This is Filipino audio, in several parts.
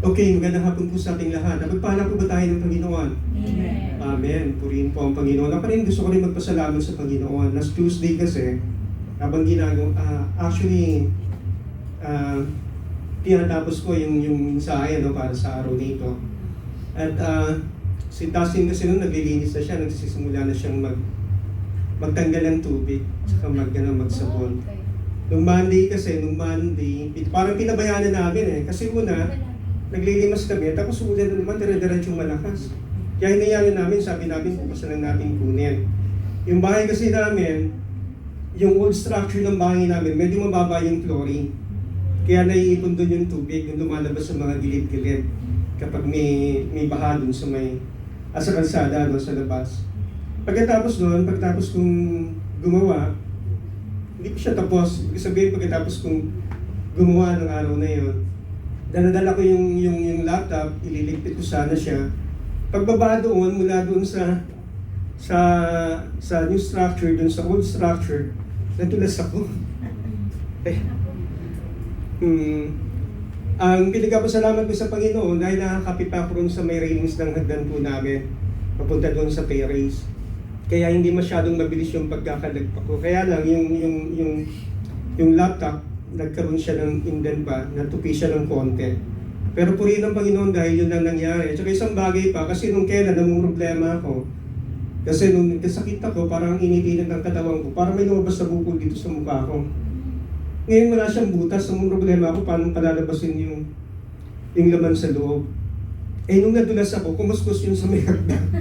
Okay, magandang hapon po sa ating lahat. Napagpala po ba tayo ng Panginoon? Amen. Amen. Purihin po ang Panginoon. Ako rin gusto ko rin magpasalamat sa Panginoon. Last Tuesday kasi, habang ginagawa, tinatapos ko yung mensahe para sa araw nito. At si Dustin kasi nung naglilinis na siya, nagsisimula na siyang magtanggal ng tubig, saka magsabon. Nung Monday, parang pinabayaan na namin kasi una, naglilimas kami, tapos ulan na naman, dire-diretsong malakas. Kaya hinayanan namin, sabi namin, bukas na lang natin kunin. Yung bahay kasi namin, yung old structure ng bahay namin, medyo mababa yung flooring. Kaya naiipon doon yung tubig, yung lumalabas sa mga gilid-gilid kapag may baha doon sa sa kalsada, sa labas. Pagkatapos kong gumawa, hindi ko siya tapos. Ibig sabihin, pagkatapos kong gumawa ng araw na yon, daladala ko yung laptop, ililigpit ko sana siya. Pagbaba doon, mula doon sa new structure, doon sa old structure, natulas ako. Ang pinagpapasalamat ko sa Panginoon dahil nakakapit pa ako ron sa may railings ng hagdan po namin, papunta doon sa terrace. Kaya hindi masyadong mabilis yung pagkakalagpak ko. Kaya lang yung laptop, nagkaroon siya ng indent pa, natupi siya ng konti. Pero purihin ng Panginoon dahil yun lang nangyari. At saka isang bagay pa, kasi nung kailan namang problema ako, kasi nung nagkasakit ako, parang initinag ng katawan ko, parang may lumabas na bukol dito sa mukha ko. Ngayon wala siyang butas, namang problema ako, paano palalabasin yung laman sa loob. Nung nadulas ako, kumuskus yun sa may hagdan.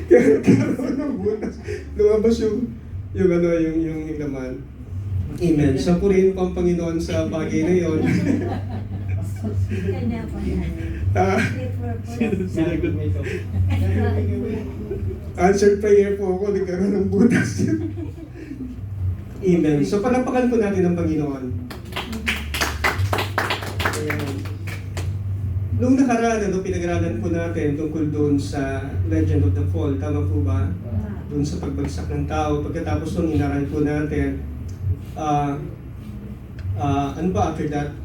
Kaya nagkaroon ng butas, lumabas yung laman. Amen. So purihin po ang Panginoon sa bagay na yun. Sinagot mo ito. Answered prayer po ako, nagkaroon ng butas. Amen. So palapakan po natin ang Panginoon. Ayan. Noong nakaraan, pinag-aralan po natin tungkol doon sa Legend of the Fall. Tama po ba? Doon sa pagbagsak ng tao. Pagkatapos nung inaral po natin, ano ba after that?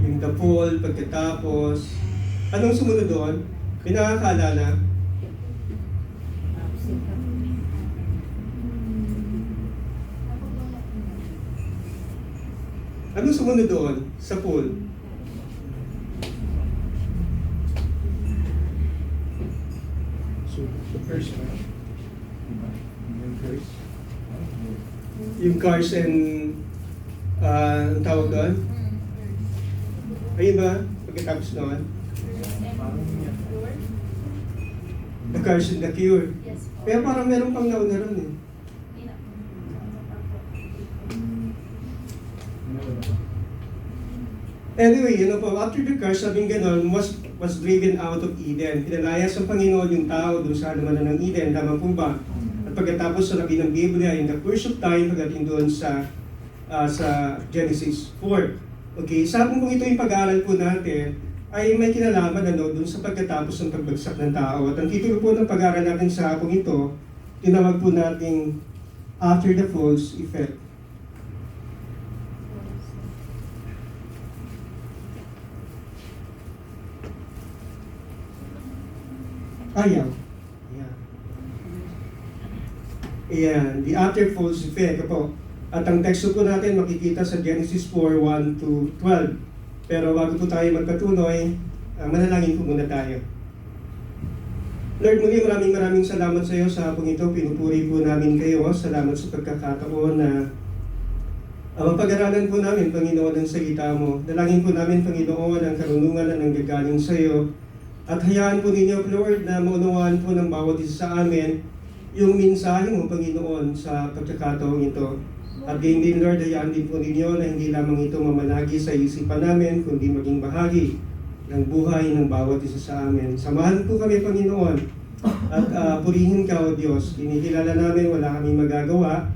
Yung the fall, pagkatapos, anong sumunod doon? May nakakaalala? Anong sumunod doon sa fall? So, the first one. Yung cars and ang tawag doon? Ayun ba? Pagkatapos noon? The Cars and the Cure. Pero parang meron pang nauna ron eh. Anyway, after the Cars, sabing ganon, was driven out of Eden. Pinalayas ng Panginoon yung tao doon sa halaman ng Eden. Tama po ba? At pagkatapos sa labi ng Biblia, in the course of time, pagdating doon sa Genesis 4. Okay, sa kung ito yung pag-aaral po natin, ay may kinalaman doon sa pagkatapos ng pagbagsak ng tao. At ang titulo po ng pag-aaral natin sa hapong ito, tinawag po nating After the Fall's Effect. Ayaw. Ayan, the After Fall's Effect po. At ang teksto po natin makikita sa Genesis 4:1 to 12. Pero bago po tayo magpatuloy, manalangin po muna tayo. Lord, muli maraming salamat sa iyo sa hapong ito. Pinupuri po namin kayo. Salamat sa pagkakataon na mapag-aralan po namin, Panginoon, ang salita mo. Dalangin po namin, Panginoon, ang karunungan na nanggagaling sa iyo. At hayaan po ninyo, Lord, na maunawaan po ng bawat isa sa amin yung mensahe mo, Panginoon, sa pagkakataong ito. At gayon din, Lord, hayaan din po ninyo na hindi lamang ito mamalagi sa isipan namin, kundi maging bahagi ng buhay ng bawat isa sa amin. Samahan po kami, Panginoon, at purihin ka, O Diyos. Kinikilala namin, wala kami magagawa,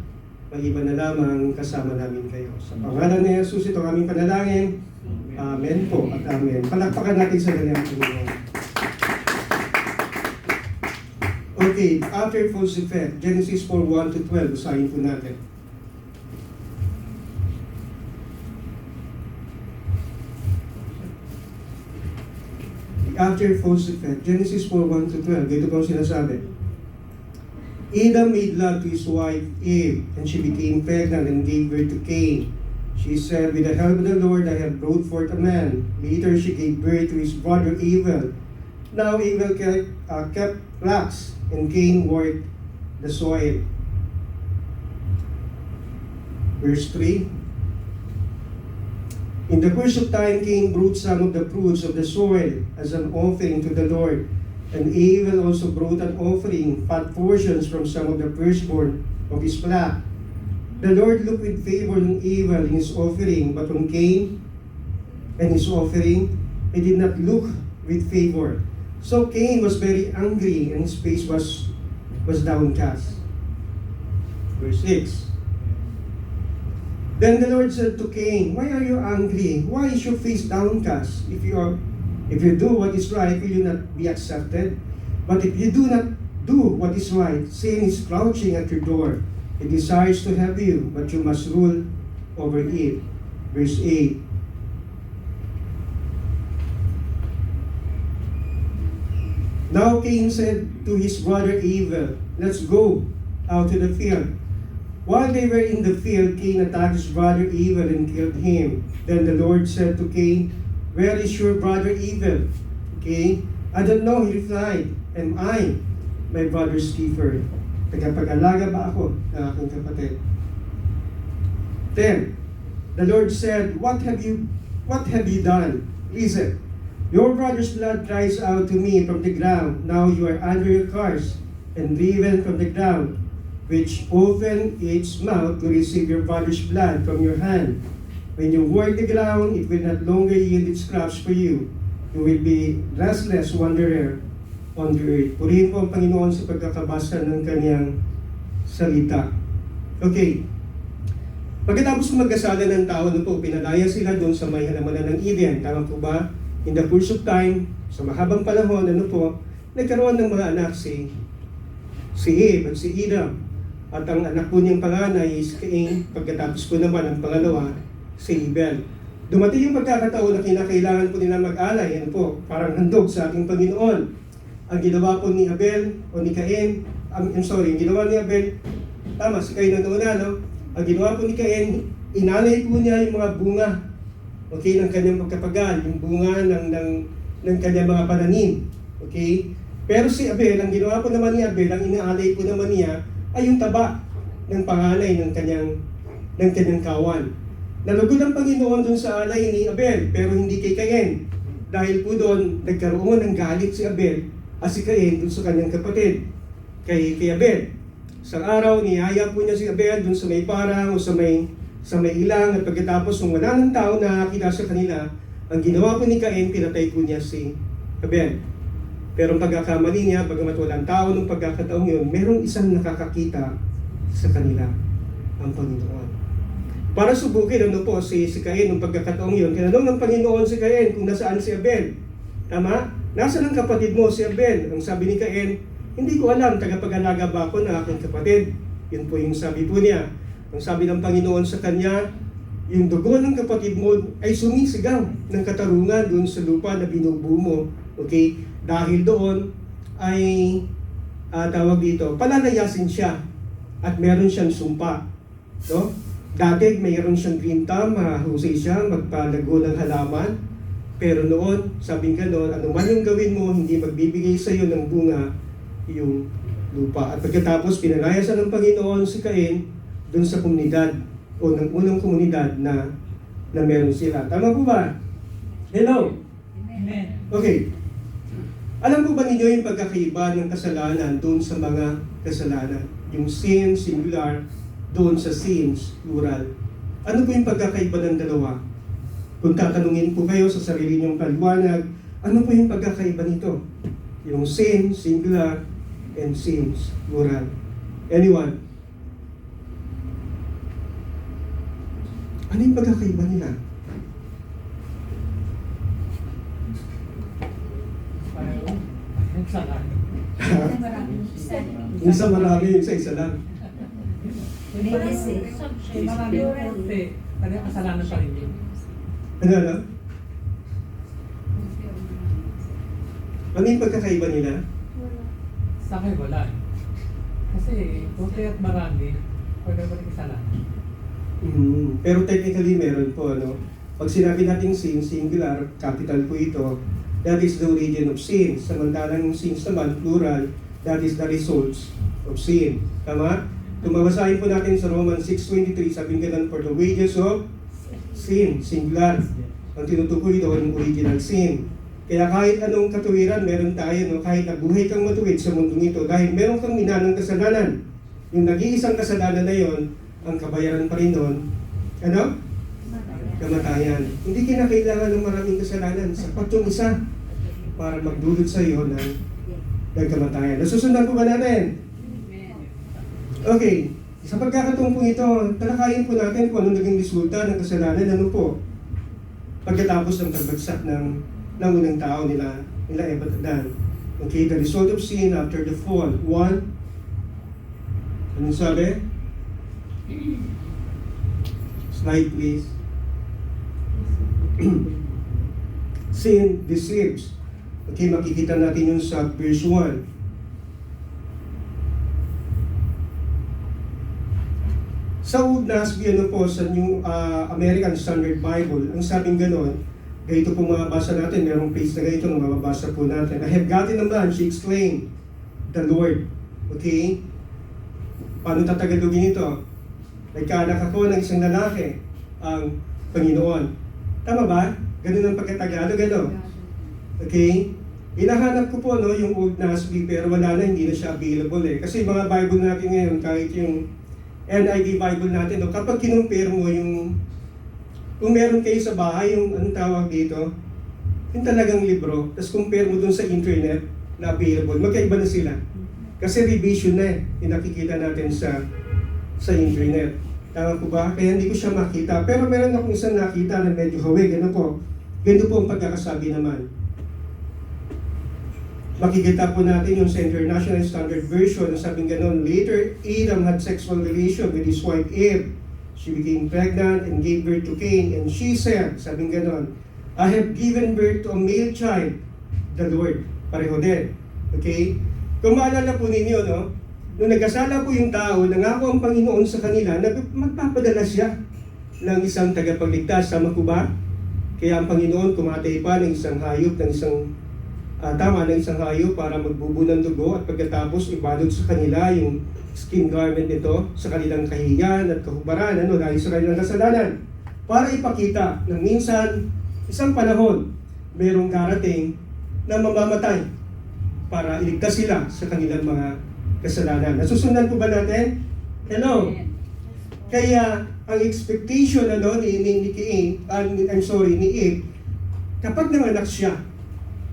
maliban na lamang kasama namin kayo. Sa pangalan ni Jesus, ito aming panalangin. Amen po at amen. Palakpakan natin sa galing Panginoon. Okay, after false effect, Genesis 4:1 to 12, basahin po natin. after false effect. Genesis 4:1-12. Dito po ang sinasabi. Adam made love to his wife Eve, and she became pregnant and gave birth to Cain. She said, with the help of the Lord, I have brought forth a man. Later she gave birth to his brother Abel. Now Abel kept flocks, and Cain worked the soil. Verse 3. In the course of time, Cain brought some of the fruits of the soil as an offering to the Lord. And Abel also brought an offering, fat portions from some of the firstborn of his flock. The Lord looked with favor on Abel in his offering, but on Cain and his offering, he did not look with favor. So Cain was very angry, and his face was downcast. Verse 6. Then the Lord said to Cain, why are you angry? Why is your face downcast? If you do what is right, will you not be accepted? But if you do not do what is right, sin is crouching at your door. It desires to have you, but you must rule over it. Verse 8. Now Cain said to his brother Abel, let's go out to the field. While they were in the field, Cain attacked his brother Abel and killed him. Then the Lord said to Cain, where is your brother Abel? Okay, I don't know, he replied. Am I my brother's keeper? Tagapag-alaga ba ako ng aking kapatid? Then the Lord said, what have you done? Listen, your brother's blood cries out to me from the ground. Now you are under your curse and driven from the ground, which opened its mouth to receive your brother's blood from your hand. When you work the ground, it will not longer yield its crops for you. You will be restless wanderer on the earth. Purihin po ang Panginoon sa pagkakabasa ng kanyang salita. Okay. Pagkatapos magkasala ng tao, pinalaya sila doon sa may halamanan ng Eden. Tama po ba? In the course of time, sa mahabang panahon, nagkaroon ng mga anak si Eve at si Adam. At ang anak po niyang panganay is Cain, pagkatapos po naman ang pangalawa, si Abel. Dumating yung pagkakataon na kinakailangan po nila mag-alay, parang handog sa ating Panginoon. Ang ginawa po ni Abel, o ni Cain, ang ginawa ni Abel, tama, si Cain na una, no? Ang ginawa po ni Cain, inalay po niya yung mga bunga, okay, ng kanyang pagkapagal, yung bunga ng kanyang mga pananim, okay? Pero si Abel, ang ginawa po naman ni Abel, ang inaalay po naman niya, ay yung taba ng panganay ng kanyang kawan. Nalugod ang Panginoon dun sa alay ni Abel, pero hindi kay Cain. Dahil po doon, nagkaroon ng galit si Abel at si Cain dun sa kanyang kapatid, kay Abel. Sa araw, niyaya po niya si Abel dun sa may parang o sa may ilang, at pagkatapos nung wala ng tao na nakita sa kanila, ang ginawa po ni Cain, pinatay po niya si Abel. Pero ang pagkakamali niya, bagamat walang tao nung pagkakataong yun, merong isang nakakakita sa kanila, ang Panginoon. Para subukin, si Cain nung pagkakataong yun, tinanong ng Panginoon si Cain kung nasaan si Abel. Tama? Nasaan ang kapatid mo, si Abel? Ang sabi ni Cain, hindi ko alam, tagapag-alaga ba ako ng aking kapatid? Yun po yung sabi po niya. Ang sabi ng Panginoon sa kanya, yung dugo ng kapatid mo ay sumisigaw ng katarungan doon sa lupa na binubuo mo. Okay? Dahil doon ay palalayasin siya at meron siyang sumpa. No? Dati mayroon siyang green thumb, mahusay siya magpalago ng halaman. Pero noon, sabi nga noon, ano man yung gawin mo, hindi magbibigay sa iyo ng bunga yung lupa. At pagkatapos, pinalayasan ng Panginoon si Cain doon sa komunidad o ng unang komunidad na meron sila. Tama po ba? Hello? Amen. Okay. Alam po ba ninyo yung pagkakaiba ng kasalanan doon sa mga kasalanan? Yung sin, singular, doon sa sins, plural. Ano po yung pagkakaiba ng dalawa? Kung tatanungin po kayo sa sarili niyong paliwanag, ano po yung pagkakaiba nito? Yung sin, singular, and sins, plural. Anyone? Ano yung pagkakaiba nila? Isa marami, isa lang. Marami porte. Ano yung kasalanan pa rin yun? Ano? Ano yung pagkakaiba nila? Sa akin wala eh. Kasi kung kaya't marami, pwede ba rin kasalanan? Pero technically meron po, ano? Pag sinabi natin sin, singular, capital po ito, that is the origin of sin. Samantalang sins naman, plural, that is the results of sin. Tama? Kung mabasahin po natin sa Romans 6:23, sabi nga for the wages of sin, singular. Ang tinutukoy ito ang original sin. Kaya kahit anong katuwiran meron tayo, no? Kahit nabuhay kang matuwid sa mundong ito, dahil meron kang minanang kasalanan, yung nag-iisang kasalanan na yon, ang kabayaran pa rin nun, ano? Kamatayan. Hindi kinakailangan ng maraming kasalanan. Sapat yung isa para magdulot sa iyo ng kamatayan. Nasusundan po ba natin? Okay. Sa pagkakataon po ito, talakayin po natin kung ano naging resulta ng kasalanan. Ano po? Pagkatapos ng pagbagsak ng unang tao nila Eva at Adan. Okay, the result of sin after the fall. 1. Anong sabi? Slide please. Sin deceives. Okay, makikita natin yun sa verse 1. Sa Old Nasby, ano po, sa New American Standard Bible, ang sabing ganon, ganito po mababasa natin, merong page na ganito na mababasa po natin. I have gotten a man, she exclaimed, the Lord. Okay? Paano tatagalogin ito? Nagkaanak ako ng isang lalaki, ang Panginoon. Tama ba? Ganun ang pagkatagalog, ano? Okay? Hinahanap ko po yung Old Nasby, pero wala na, hindi na siya available eh. Kasi mga Bible natin ngayon, kahit yung NIV Bible natin, kapag kinumpare mo kung meron kayo sa bahay, yung anong tawag dito, yung talagang libro, tapos compare mo dun sa internet na available, magkaiba na sila. Kasi revision na yung nakikita natin sa internet. Tama po ba? Kaya hindi ko siya makita. Pero meron akong isang nakita na medyo hawig. Ano po? Ganito po ang pagkakasabi naman. Makikita po natin yung sa International Standard Version na sabing ganon, later Adam had sexual relation with his wife Eve. She became pregnant and gave birth to Cain, and she said, sabing ganon, I have given birth to a male child, the Lord. Pareho din. Okay? Kung maalala po ninyo, no? Nung nagkasala po yung tao, nangako ang Panginoon sa kanila na magpapadala siya ng isang tagapagligtas. Tama po ba? Kaya ang Panginoon kumatay pa ng isang hayop, ng isang hayop para magbubo ng dugo at pagkatapos ibalot sa kanila yung skin garment nito sa kanilang kahihiyan at kahubaran dahil sa kanilang kasalanan para ipakita na minsan isang panahon merong darating na mamamatay para iligtas sila sa kanilang mga kasalanan. Nasusundan po ba natin? Hello? Kaya ang expectation ni Eve, kapag nanganak siya,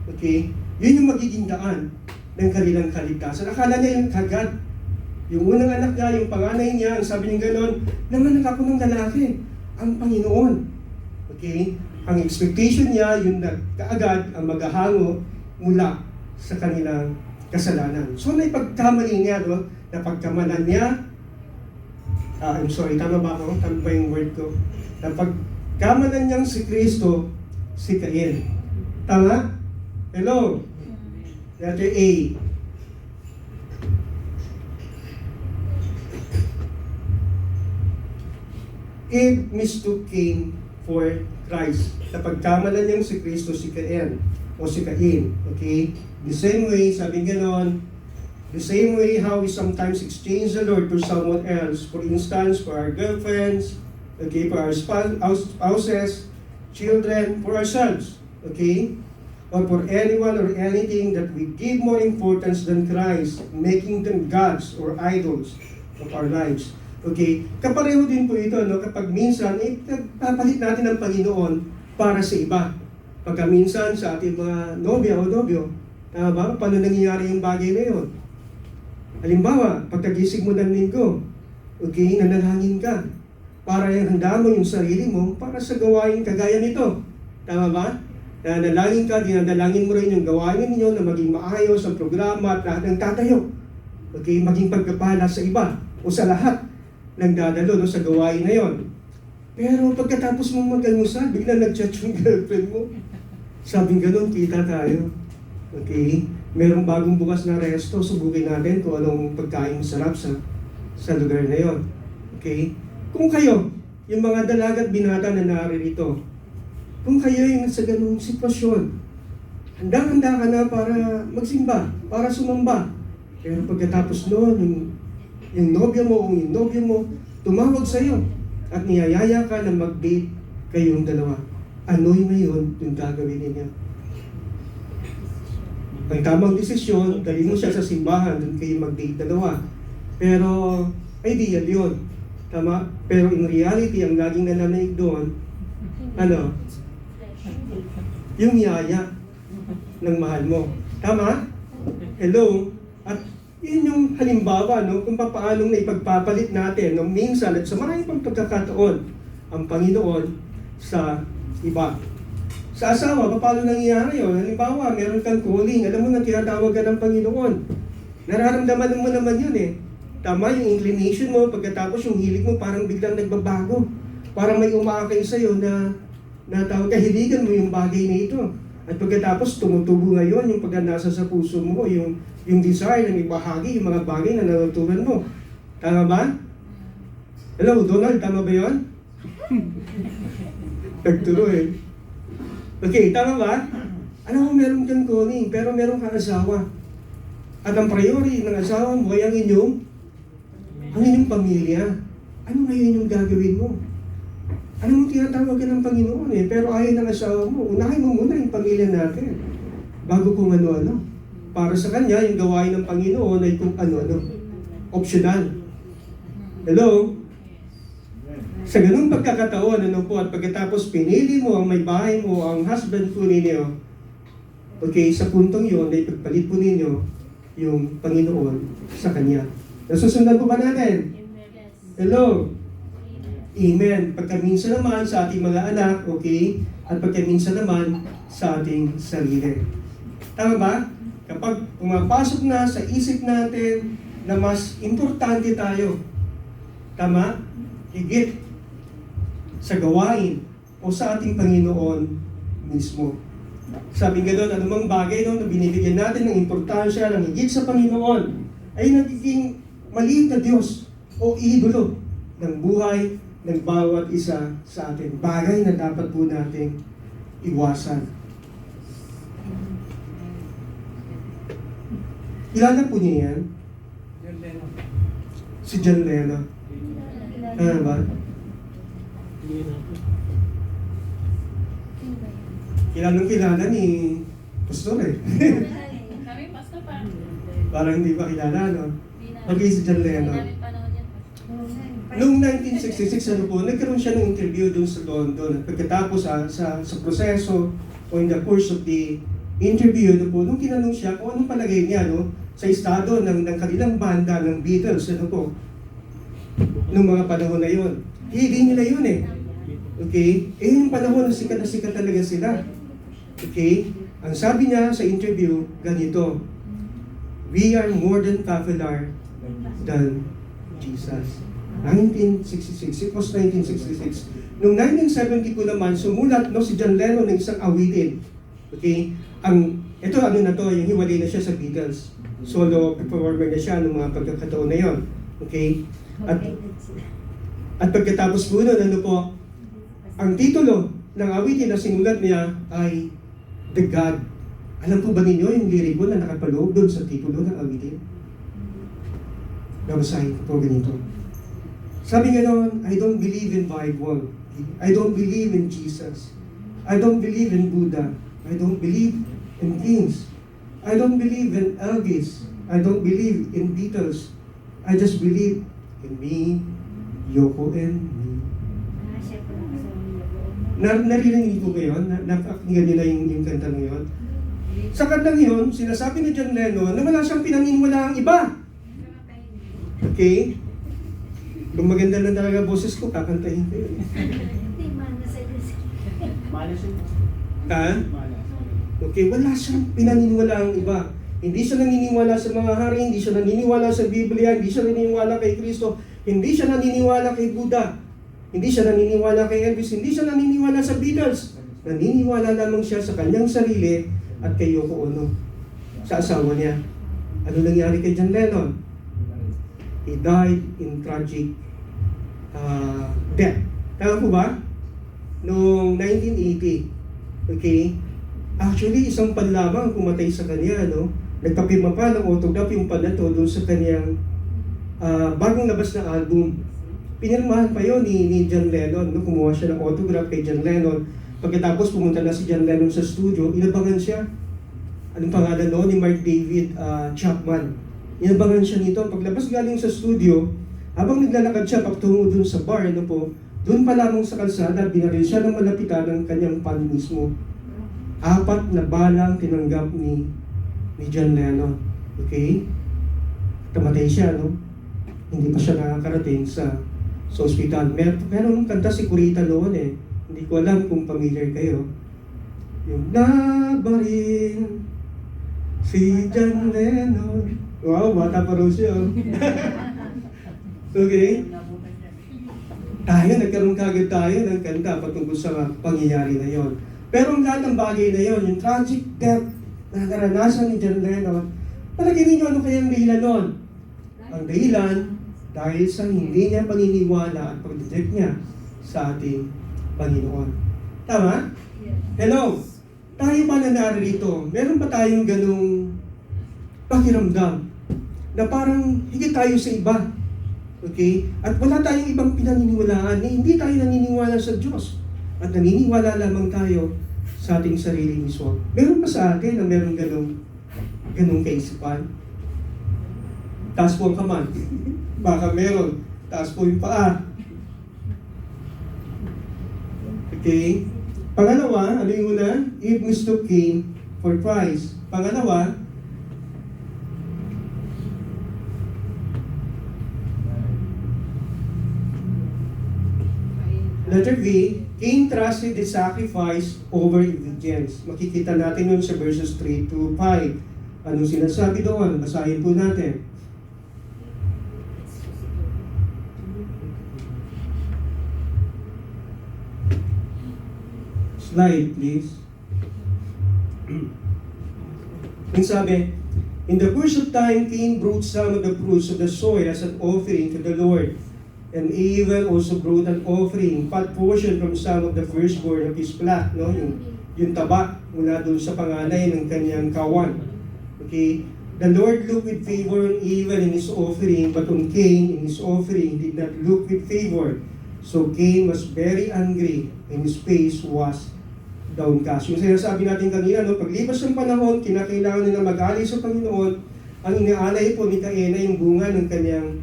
okay, yun yung magiging daan ng kanilang kaligtasan. Akala niya yung kagad. Yung unang anak niya, yung panganay niya, ang sabi niya gano'n, nanganak ako ng lalaki, ang Panginoon. Okay? Ang expectation niya, yung kaagad ang maghahango mula sa kanilang kasalanan. So, naipagkamali niya, napagkamalan niya, tama ba ako? Tama ba yung word ko? Napagkamalan niyang si Kristo, si Cain. Tama? Hello? Letter A. Eve mistook Cain for Christ. Napagkamalan niyang si Kristo, si Cain. O si Cain. Okay? The same way, sabi ganon, the same way how we sometimes exchange the Lord for someone else. For instance, for our girlfriends, okay, for our spouses, children, for ourselves. Okay? Or for anyone or anything that we give more importance than Christ, making them gods or idols of our lives. Okay? Kapareho din po ito, kapag minsan, papalit natin ang Panginoon para sa iba. Pagka minsan sa ating mga nobya o nobyo, tama ba? Paano nangyayari yung bagay na yun? Halimbawa, pagkagising mo ng linggo, okay, nanalangin ka para handa mo yung sarili mo para sa gawain kagaya nito. Tama ba? Nanalangin ka, dinadalangin mo rin yung gawain ninyo na maging maayos ang programa at lahat ng tatayo. Okay, maging pagkapala sa iba o sa lahat ng dadalo sa gawain na yon. Pero pagkatapos mong mag-almusal, bigla nag-chat yung girlfriend mo. Sabing ganun, kita tayo. Okay? Merong bagong bukas na resto, subukin natin kung anong pagkain masarap sa lugar na yon. Okay? Kung kayo, yung mga dalaga at binata na naririto, kung kayo yung nasa ganung sitwasyon, handang-handa ka na para magsimba, para sumamba. Pero pagkatapos noon, yung nobyo mo o yung nobyo mo, tumawag sa'yo at niyayaya ka na mag-date kayong dalawa. Ano yun ngayon yung gagawin ninyo? Ang tamang desisyon, dali mo siya sa simbahan, doon kayo mag-date dalawa. Pero, ideal yun. Tama? Pero in reality, ang laging nananaig doon, ano? Yung yaya ng mahal mo. Tama? Hello? At yun yung halimbawa, no? Kung paano na ipagpapalit natin, no? Minsan at sa maraming pang pagkakataon, ang Panginoon sa iba. Sa asawa, paano nangyayari yun? Halimbawa, meron kang calling, alam mo na tinatawag ka ng Panginoon. Nararamdaman mo naman yun eh. Tama yung inclination mo, pagkatapos yung hilig mo parang biglang nagbabago. Parang may umaakay sa'yo na tawag, kahiligan mo yung bagay na ito. At pagkatapos tumutubo ngayon yung pagkanasa sa puso mo, yung desire na ibahagi, yung mga bagay na natutunan mo. Tama ba? Hello, Donald, tama ba yun? Nagtuloy. Okay, tama ba? Alam mo, meron kang calling, pero meron kang asawa. At ang priority ng asawa mo ay ang inyong pamilya. Ano ngayon yung gagawin mo? Alam mo, tinatawag ka ng Panginoon eh, pero ayaw ng asawa mo. Unahin mo muna yung pamilya natin. Bago kung ano-ano. Para sa kanya, yung gawain ng Panginoon ay kung ano-ano. Optional. Hello? Sa ganung pagkakataon, ano po, at pagkatapos pinili mo ang may bahay mo, ang husband po ninyo, okay, sa puntong yun, ay pagpalit po ninyo yung Panginoon sa Kanya. Nasusundan po ba natin? Hello? Amen. Pagkaminsan naman sa ating mga anak, okay? At pagkaminsan naman sa ating sarili. Tama ba? Kapag pumapasok na sa isip natin na mas importante tayo, tama? Higit sa gawain o sa ating Panginoon mismo. Sabi nga doon, anumang bagay doon na binibigyan natin ng importansya ng higit sa Panginoon ay nagiging maliit na Diyos o idolo ng buhay ng bawat isa sa atin. Bagay na dapat po nating iwasan. Kilala po niya yan? Si John Lennon. Ano ba? Kilala ni Pastor eh. Kami pastor pa. Parang hindi pa kilala, no? Okay, si John Lennon. Noong 1966, ano po, nagkaroon siya ng interview doon sa London. At pagkatapos sa proseso o in the course of the interview, ano po, nung tinanong siya kung anong palagay niya, no, sa estado ng kanilang banda ng Beatles, ano po, nung mga panahon na yun. Hindi nila yun eh. Okay? Eh yung panahon na sikat talaga sila. Okay? Ang sabi niya sa interview, ganito, we are more than popular than Jesus. 1966. It was 1966. Noong 1970 po naman, sumulat si John Lennon ng isang awitin. Okay? Ito ano na to, yung hiwalay na siya sa Beatles. Solo performer na siya ng mga pagkakataon na yon. Okay? At pagkatapos po nun, ano po, ang titulo ng awitin na sinulat niya ay The God. Alam po ba ninyo yung liriko na nakapaloob doon sa titulo ng awitin? Nabasahin ko po ganito. Sabi nga noon, I don't believe in Bible. I don't believe in Jesus. I don't believe in Buddha. I don't believe in kings. I don't believe in Elvis. I don't believe in Beatles. I just believe in me, Yoko and me. Naririnig po kayo? Napakinggan nyo na yung kanta na yun? Sa kantang yun, sinasabi ni John Lennon na wala siyang pinaniniwala ang iba. Okay? Kung maganda lang talaga boses ko, kakantahin ko yun. Ha? Okay, wala siyang pinaniniwala ang iba. Hindi siya naniniwala sa mga hari, hindi siya naniniwala sa Biblia, hindi siya naniniwala kay Kristo, hindi siya naniniwala kay Buddha, hindi siya naniniwala kay Elvis, hindi siya naniniwala sa Beatles. Naniniwala lamang siya sa kanyang sarili at kay Yoko Ono. sa asawa niya. Ano nangyari kay John Lennon? He died in tragic death. Tama po ba? Noong 1980. Okay? Actually, isang pan lamang pumatay sa kanya, no? Nagpapirma pa ng autograph yung pan na to doon sa kanyang bagong labas na album. Pinirmahan pa yun ni John Lennon, no? Kumuha siya ng autograph kay John Lennon. Pagkatapos pumunta na si John Lennon sa studio, inabangan siya. Anong pangalan noon? Ni Mark David Chapman. Inabangan siya nito. Paglabas galing sa studio, habang naglalakad siya patungo dun sa bar, ano po, dun pa lamang sa kalsada, binaril siya ng malapitan ng kanyang pan mismo. 4 na balang tinanggap ni John Lennon. Okay? Tamatay siya, no? Hindi pa siya nakakarating sa ospital. Meron kanta si Kurita noon eh. Hindi ko alam kung familiar kayo. Yung nabaril si John Lennon. Wow, bata pa raw siya. Okay? Nagkaroon kagad tayo ng kanta patungkol sa pangyayari na yon. Pero ang lahat ng bagay na yon, yung tragic death na naranasan ni John Lennon, palagay ninyo ano kayang dahilan nun? Ang dahilan, dahil sa hindi niya paniniwala at pag-reject niya sa ating Panginoon. Tama? Hello? Tayo ba na narito? Meron ba tayong ganung pakiramdam na parang higit tayo sa iba? Okay? At wala tayong ibang pinaniniwalaan. Hindi tayo naniniwala sa Diyos. At naniniwala lamang tayo sa ating sarili mismo. Meron pa sa atin na meron ganung kaisipan? Taas po ang kamay. Baka meron. Taas po yung paa. Okay? Pangalawa, ano yung una? If mistook came for Christ. Pangalawa, letter V, Cain trusted the sacrifice over obedience. Makikita natin yun sa verses 3 to 5. Ano sinasabi doon? Basahin po natin. Slide, please. Ang sabi, in the course of time, Cain brought some of the fruits of the soil as an offering to the Lord. And Abel also brought an offering, part portion from some of the firstborn of his flock, no? Yung taba mula doon sa panganay ng kanyang kawan. Okay? The Lord looked with favor on Abel in his offering, but on Cain in his offering did not look with favor. So Cain was very angry, and his face was downcast. Yung sinasabi natin kanina, no? Paglipas ng panahon, kinakailangan nila mag-alay sa Panginoon. Ang inaalay po ni Cain ay yung bunga ng kanyang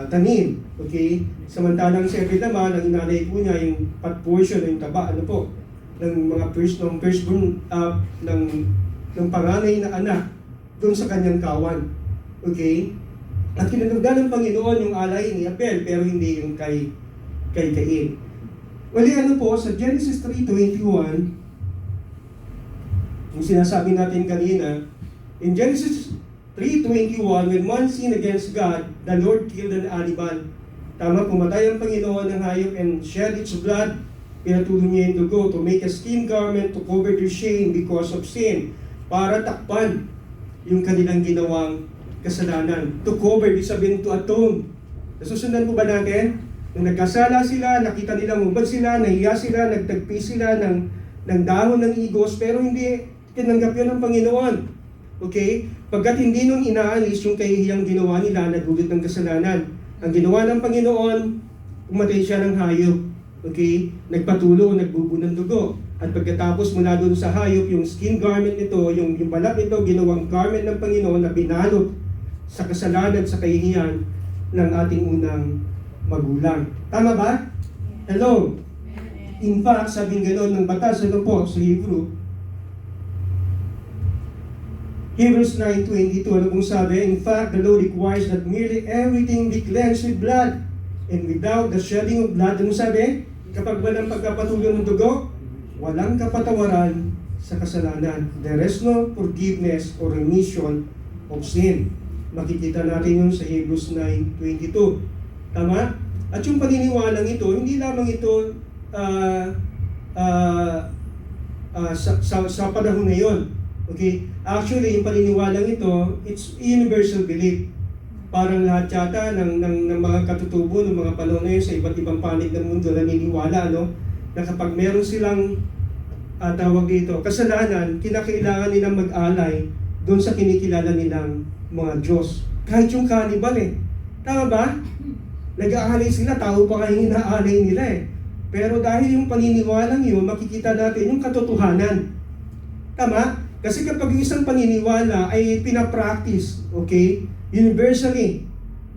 tanim. Okay? Samantalang si Abel naman, ang inalay po niya yung part portion, yung taba, ano po, ng mga firstborn ng panganay na anak doon sa kanyang kawan. Okay? At kinalugdan ng Panginoon yung alay ni Abel, pero hindi yung kay Cain. Wali ano po, sa Genesis 3:21, yung sinasabi natin kanina, in Genesis 3:21, when man sinned against God, the Lord killed an animal. Tama, pumatay ang Panginoon ng hayop and shed its blood. Pinatulong niya yung dugo to make a skin garment to cover their shame because of sin. Para takpan yung kanilang ginawang kasalanan. To cover, ibig sabihin to atone. Nasusundan po ba natin? Nung nagkasala sila, nakita nilang hubad sila, nahiya sila, nagtagpi sila ng dahon ng igos, pero hindi tinanggap yun ng Panginoon. Okay? Pagkat hindi nun inaalis yung kahihiyang ginawa nila na dulot ng kasalanan. Ang ginawa ng Panginoon, umatay siya ng hayop. Okay? Nagpatulo, nagbubo ng dugo. At pagkatapos mula doon sa hayop, yung skin garment nito, yung balat nito, ginawang garment ng Panginoon na binalot sa kasalanan, sa kahihiyan ng ating unang magulang. Tama ba? Hello? In fact, sabing gano'n ng batas, ano po, sa Hebrews 9:22, ano kung sabi? In fact, the law requires that merely everything be cleansed with blood. And without the shedding of blood, ano sabi? Kapag walang pagkapatuloy ng dugo, walang kapatawaran sa kasalanan. There is no forgiveness or remission of sin. Makikita natin yun sa Hebrews 9:22. Tama? At yung paniniwalang ito, hindi lamang ito sa panahon na yon. Okay? Actually, yung paniniwalang ito, it's universal belief. Parang lahat yata ng mga katutubo ng mga panahon na yun sa iba't ibang panig ng mundo naniniwala, no? Na kapag meron silang tawag dito, kasalanan, kinakailangan nilang mag-alay doon sa kinikilala nilang mga Diyos. Kahit yung cannibal Tama ba? Nag-aalay sila, tao pa kayo inaalay nila Pero dahil yung paniniwalang yun, makikita natin yung katotohanan. Tama? Kasi kapag yung isang paniniwala ay pinapractice, okay? Universally.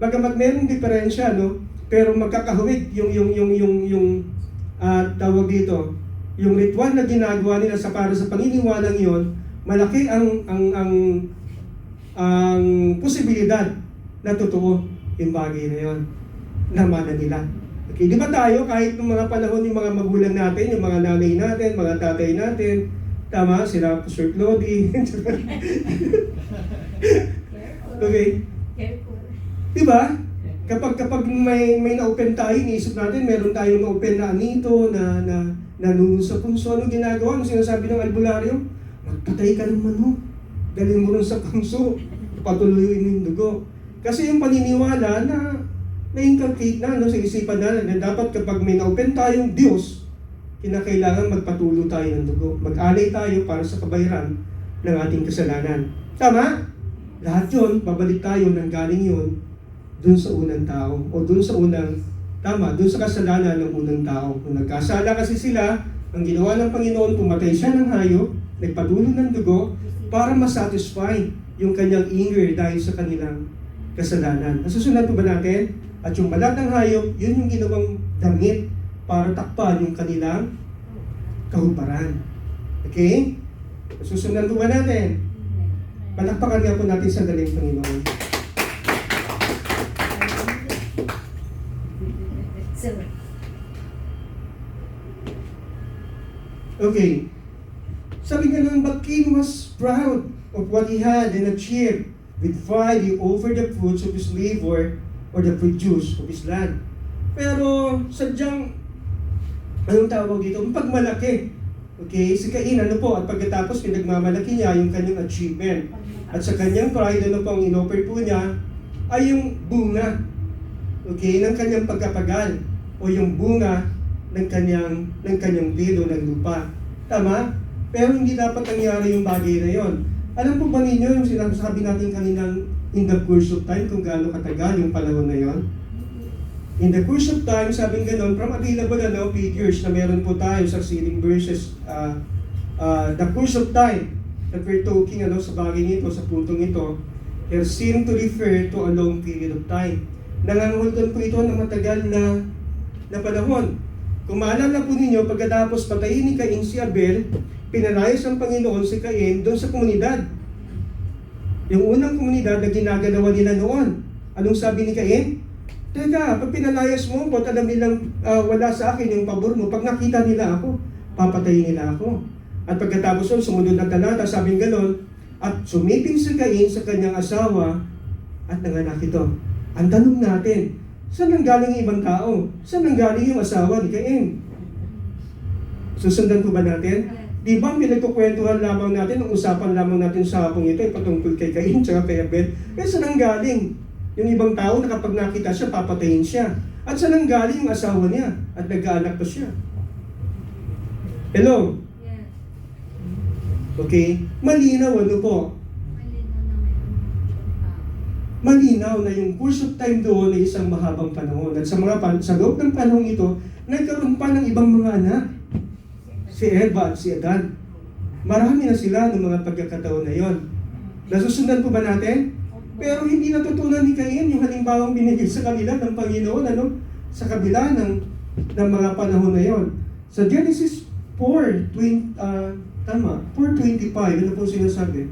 Bagamat merong diferensya, no? Pero magkakahawig yung tawag dito, yung ritual na ginagawa nila para sa paniniwalang yon, malaki ang posibilidad na totoo yung bagay na yon na mana nila. Okay, di ba tayo kahit ng mga panahon yung mga magulang natin, yung mga nanay natin, mga tatay natin, tama, sila Sir Claudie. Okay. Di ba? Kapag may na-open tayo, iniisip natin, meron tayong na-open na anito, na nanunod sa punso. Anong ginagawa? Anong sinasabi ng albularyo? Magpatay ka ng manok. Dalhin mo rin sa punso. Patuluyin mo yung dugo. Kasi yung paniniwala na-inculcate na sa isipan na dapat kapag may na-open tayong Diyos, kinakailangan magpatulo tayo ng dugo. Mag-alay tayo para sa kabayaran ng ating kasalanan. Tama? Lahat yun, babalik tayo ng galing yun dun sa unang tao o dun sa kasalanan ng unang tao. Kung nagkasala kasi sila, ang ginawa ng Panginoon, pumatay siya ng hayop, nagpatulong ng dugo para masatisfy yung kanyang anger dahil sa kanilang kasalanan. Nasusunod po ba natin? At yung balat ng hayop, yun yung ginawang damit para takpan yung kanilang kahuparan. Okay? Nasusunod po ba natin? Palakpakan nga po natin sa daling Panginoon. Okay. Sabi nga nun, but Cain was proud of what he had and achieved. With pride, he offered the fruits of his labor or the produce of his land. Pero sadyang, anong tawag dito? Pagmalaki. Okay, si Cain, at pagkatapos pinagmamalaki niya yung kanyang achievement. At sa kanyang pride, ang inoffer po niya ay yung bunga, okay, ng kanyang pagkapagal o yung bunga ng kanyang pilo ng lupa. Tama? Pero hindi dapat nangyari yung bagay na yon. Alam po ba ninyo yung sinasabi natin kaninang in the course of time kung gaano katagal yung panahon na yon? In the course of time, sabing ganon, from available figures na meron po tayo sa succeeding verses, the course of time that we're talking sa bagay nito, sa puntong ito, here seem to refer to a long period of time. Nangangahulugan po ito ng matagal na panahon. Kung maalala po ninyo, pagkatapos patayin ni Cain si Abel, pinalayas ang Panginoon si Cain doon sa komunidad. Yung unang komunidad na ginagalawan nila noon. Anong sabi ni Cain? Teka, pag pinalayas mo ko, alam nilang wala sa akin yung pabor mo. Pag nakita nila ako, papatayin nila ako. At pagkatapos nun, sumunod na talata, sabing ganon, at sumiping si Cain sa kanyang asawa at nanganak ito. Ang tanong natin, saan nanggaling yung ibang tao? Saan nanggaling yung asawa ni Cain? Susundan po ba natin? Di ba pinagkukwentuhan lamang natin, ang usapan lamang natin sa hapong ito ay patungkol kay Cain at kay Abel? Saan nanggaling? Yung ibang tao na kapag nakita siya, papatayin siya. At saan nanggaling yung asawa niya? At nag-aanak pa siya. Hello? Yes. Okay? Malinaw po? Malinaw na yung course of time doon ay isang mahabang panahon. At sa loob ng panahon ito, nagkaroon pa ng ibang mga anak. Si Eva at si Adan. Marami na sila ng mga pagkakataon na yon. Nasusundan po ba natin? Pero hindi natutunan ni Cain yung halimbawang binigay sa kanila ng Panginoon sa kabila ng mga panahon na yon. Sa Genesis 4:25, ano po sinasabi?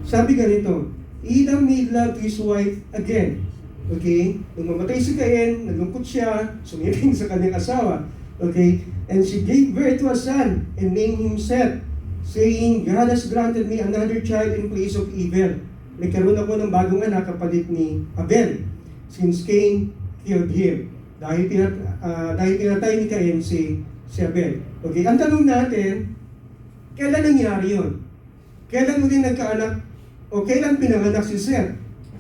Sabi ganito, Adam made love to his wife again. Okay? Nung mamatay si Cain, nalungkot siya, sumiping sa kanyang asawa. Okay? And she gave birth to a son and named him Seth, saying, God has granted me another child in place of Abel. Nagkaroon ako ng bagong anak kapalit ni Abel, since Cain killed him. Dahil pinatay ni Cain si Abel. Okay, ang tanong natin, kailan nangyari yun? Kailan uli nagkaanak, o kailan pinanganak si Seth?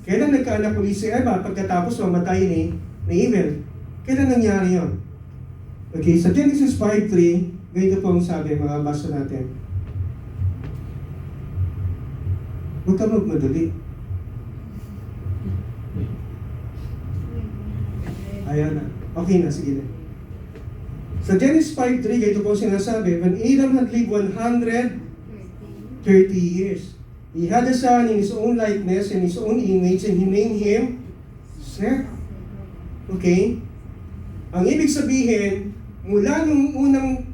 Kailan nagkaanak uli si Eva pagkatapos mamatay ni Abel? Kailan nangyari yun? Okay, sa Genesis 5:3, ganito po ang sabi, makabasa natin. Huwag ka magmadali. Ayan na. Okay na, sige na. Sa Genesis 5:3, ganito po sinasabi, when Adam had lived 130 years, he had a son in his own likeness and his own image, and he named him Seth. Okay? Ang ibig sabihin, mula nung unang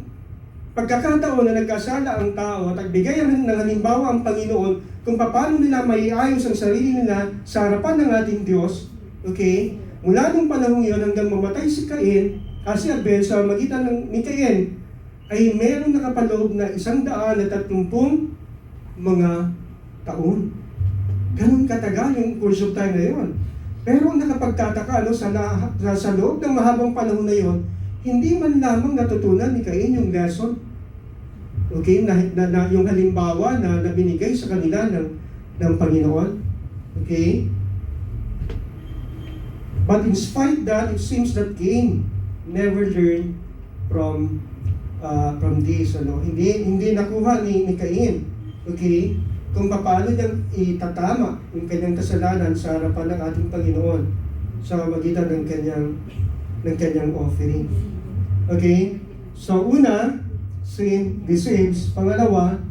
pagkakataon na nagkasala ang tao at nagbigay ng halimbawa ang Panginoon kung paano nila maiayos ang sarili nila sa harapan ng ating Diyos, okay? Mula nung panahon yun hanggang mamatay si Cain, si Abel sa magitan ni Cain, ay meron nakapaloob na 130 mga taon. Ganun katagal yung course of time na yun. Pero nakapagtataka, sa loob ng mahabang panahon na yun, hindi man lamang natutunan ni Cain yung lesson. Okay, yung halimbawa na binigay sa kanila ng Panginoon. Okay? But in spite that, it seems that Cain never learned from this. Hindi nakuha ni Cain. Okay? Kung paano niyang itatama yung kanyang kasalanan sa harapan ng ating Panginoon sa magitan ng kanyang offering. Okay? So, una, sin deceives. Pangalawa,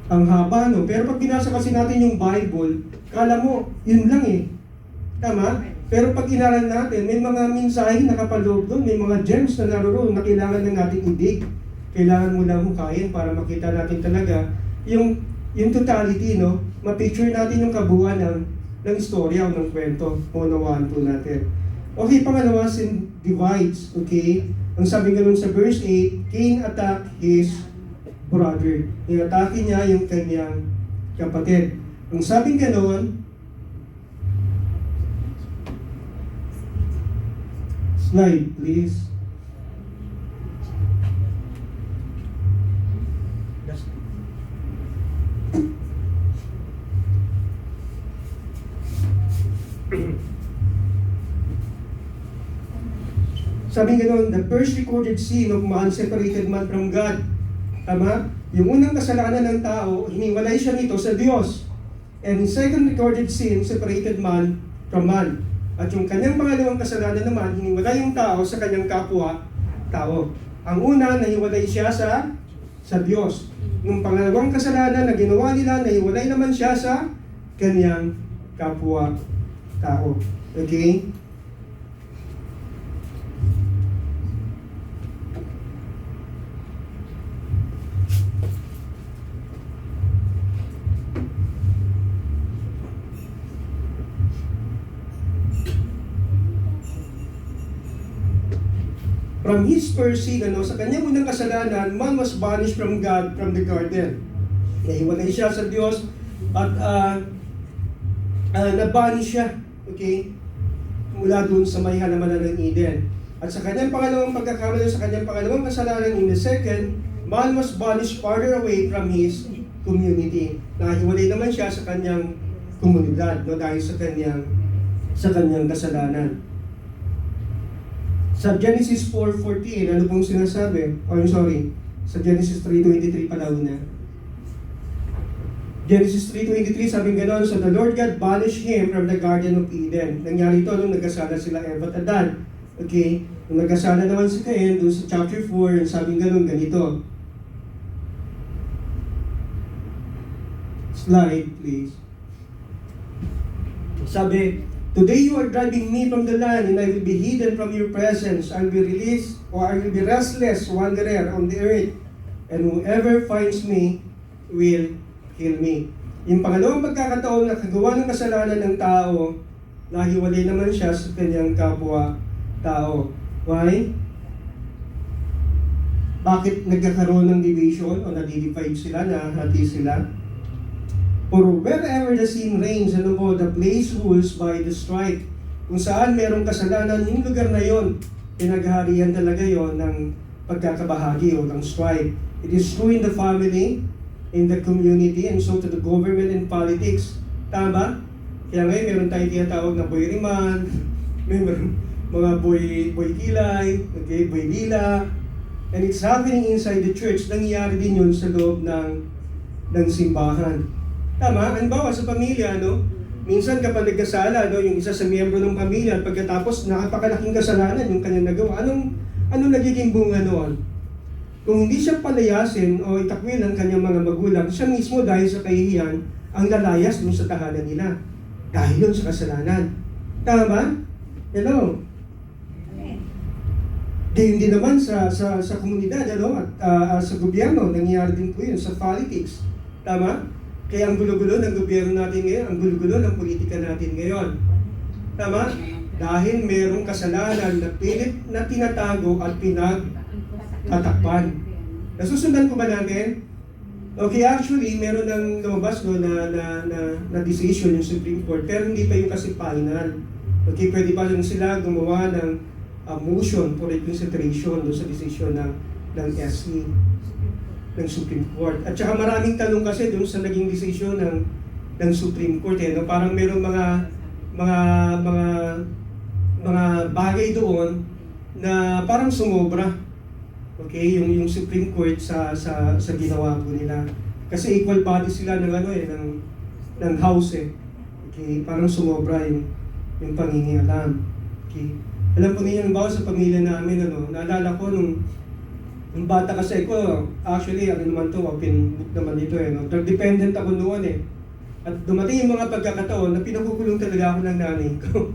ang haba, no? Pero pag binasa kasi natin yung Bible, kala mo, yun lang eh. Tama? Pero pag inaral natin, may mga mensahe nakapaloob doon, may mga gems na naroon na kailangan ng ating idig. Kailangan mo lang hukayin para makita natin talaga yung totality, no? Ma-picture natin yung kabuuan ng istorya o ng kwento. Maunawaan po natin. Okay, pangalawa, sin divides. Okay? Ang sabi ganun sa verse 8, Cain attacked his brother. Inatake niya yung kanyang kapatid. Ang sabing ganun, slide please. Sabi ganoon, the first recorded sin of man separated man from God. Tama? Yung unang kasalanan ng tao, hiniwalay siya nito sa Diyos. And the second recorded sin separated man from man. At yung kanyang pangalawang kasalanan naman, hiniwalay yung tao sa kanyang kapwa-tao. Ang una, nahiwalay siya sa Diyos. Yung pangalawang kasalanan na ginawa nila, nahiwalay naman siya sa kanyang kapwa-tao. Okay? From his first sin, sa kanyang unang kasalanan, man was banished from God from the garden. Nahiwalay siya sa Diyos at nabanish siya, okay, mula dun sa may halamanan ng Eden. At sa kanyang pangalawang pagkakamali, sa kanyang pangalawang kasalanan, in the second, man was banished farther away from his community. Nahiwalay naman siya sa kanyang komunidad, no, dahil sa kanyang kasalanan. Sa Genesis 4:14, ano pong sinasabi? Sa Genesis 3:23 pala una. Genesis 3:23, sabi gano'n, so the Lord God banished him from the Garden of Eden. Nangyari ito nung nagkasala sila Eva at Adan. Okay? Nung nagkasala naman si Cain, doon sa chapter 4, sabi gano'n, ganito. Slide, please. Sabi, today you are driving me from the land, and I will be hidden from your presence. I will be released, or I will be restless wanderer on the earth, and whoever finds me will kill me. Yung pangalawang pagkakataon na kagawa ng kasalanan ng tao, nahiwalay naman siya sa kanyang kapwa-tao. Why? Bakit nagkakaroon ng division o nadi-divide sila, nahati sila? For wherever the sin reigns, ano po, the place rules by the strike. Kung saan merong kasalanan, yung lugar na yon, pinagharian talaga yon ng pagkakabahagi o ng strike. It is true in the family, in the community, and so to the government and politics. Tama? Kaya ngayon meron tayong tinatawag na boy riman, may mga boy kilay, okay, boy lila, and it's happening inside the church. Nangyayari din yun sa loob ng simbahan. Tama? Halimbawa sa pamilya, no? Minsan kapag nagkasala, no, yung isa sa miyembro ng pamilya, at pagkatapos napakalaking kasalanan yung kanyang nagawa, anong nagiging bunga noon? Kung hindi siya palayasin o itakwil ng kanyang mga magulang, siya mismo dahil sa kahihiyan, ang lalayas dun sa tahanan nila. Dahil yun sa kasalanan. Tama? Hello? Gayon din naman sa komunidad, ano? At sa gobyerno, nangyayari din po yun sa politics. Tama? Kaya ang gulo-gulo ng gobyerno natin ngayon, ang gulo-gulo ng politika natin ngayon. Tama? Dahil merong kasalanan na pilit na tinatago at pinagtatakpan. Nasusundan ko ba natin? Okay, actually, meron ng lumabas no, na decision yung Supreme Court, pero hindi pa yung kasi final. Okay, pwede pa rin sila gumawa ng motion for reconsideration sa decision ng SC, ng Supreme Court. At saka maraming tanong kasi doon sa naging decision ng Supreme Court. No? Parang merong mga bagay doon na parang sumobra. Okay, yung Supreme Court sa ginawa po nila. Kasi equal body sila ng House eh. Okay, parang sumobra yung pangingialam. Okay. Alam po niyo, bawa sa pamilya namin, naalala ko nung bata kasi ako, actually, naman to, open book naman dito eh. Dependent ako noon eh. At dumating yung mga pagkakataon na pinakukulong talaga ako ng nanay ko.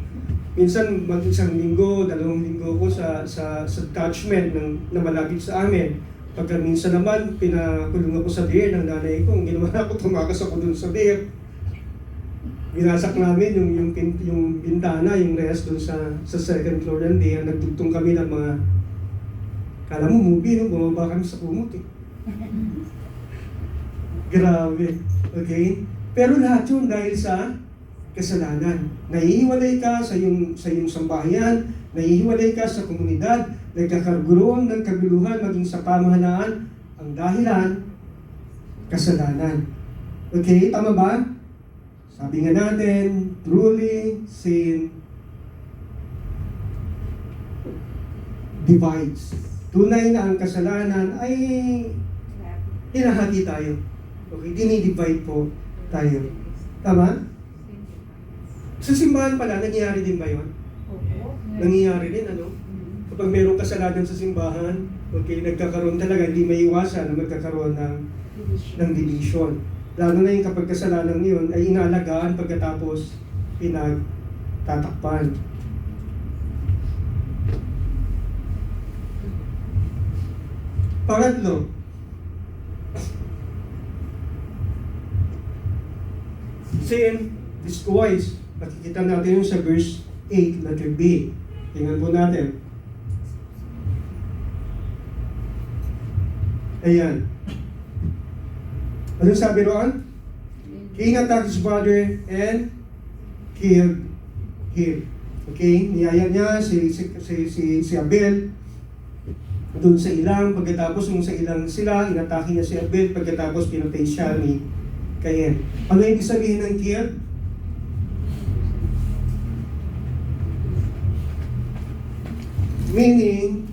Minsan, isang linggo, 2 linggo ko sa attachment na malapit sa amin. Pagka minsan naman, pinakulong ako sa beer ng nanay ko. Ang ginawa ko, tumakas ako dun sa beer. Binasak namin yung bintana, yung rest dun sa second floor ng beer. Nagtugtong kami ng mga, kala mo movie, no? Bumaba kami sa kumot eh. Grabe. Okay? Pero lahat yun dahil sa kasalanan. Nahihiwalay ka sa iyong sambahayan, nahihiwalay ka sa komunidad, nagkakaroon ng kaguluhan maging sa pamahalaan, ang dahilan, kasalanan. Okay, tama ba? Sabi nga natin, truly sin divides. Tunay na ang kasalanan ay hinahati tayo. Okay, dinidivide po tayo. Tama? Sa simbahan pala, nangyayari din ba yun? Nangyayari din, ano? Kapag mayroong kasalanan sa simbahan, okay, nagkakaroon talaga, hindi maiwasan na magkakaroon ng division. Lalo na yung kapag kasalanan yun ay inalagaan pagkatapos pinagtatakpan. Pangatlo, sin destroys. Makikita natin yun sa verse 8, letter B. Tingnan po natin. Ayan. Anong sabi roon? Cain attacked his brother and killed him. Okay? Niyaya niya si Abel doon sa ilang. Pagkatapos nung sa ilang sila, inatake niya si Abel. Pagkatapos pinatay siya ni Cain. Ano yung sabihin ng killed? Meaning,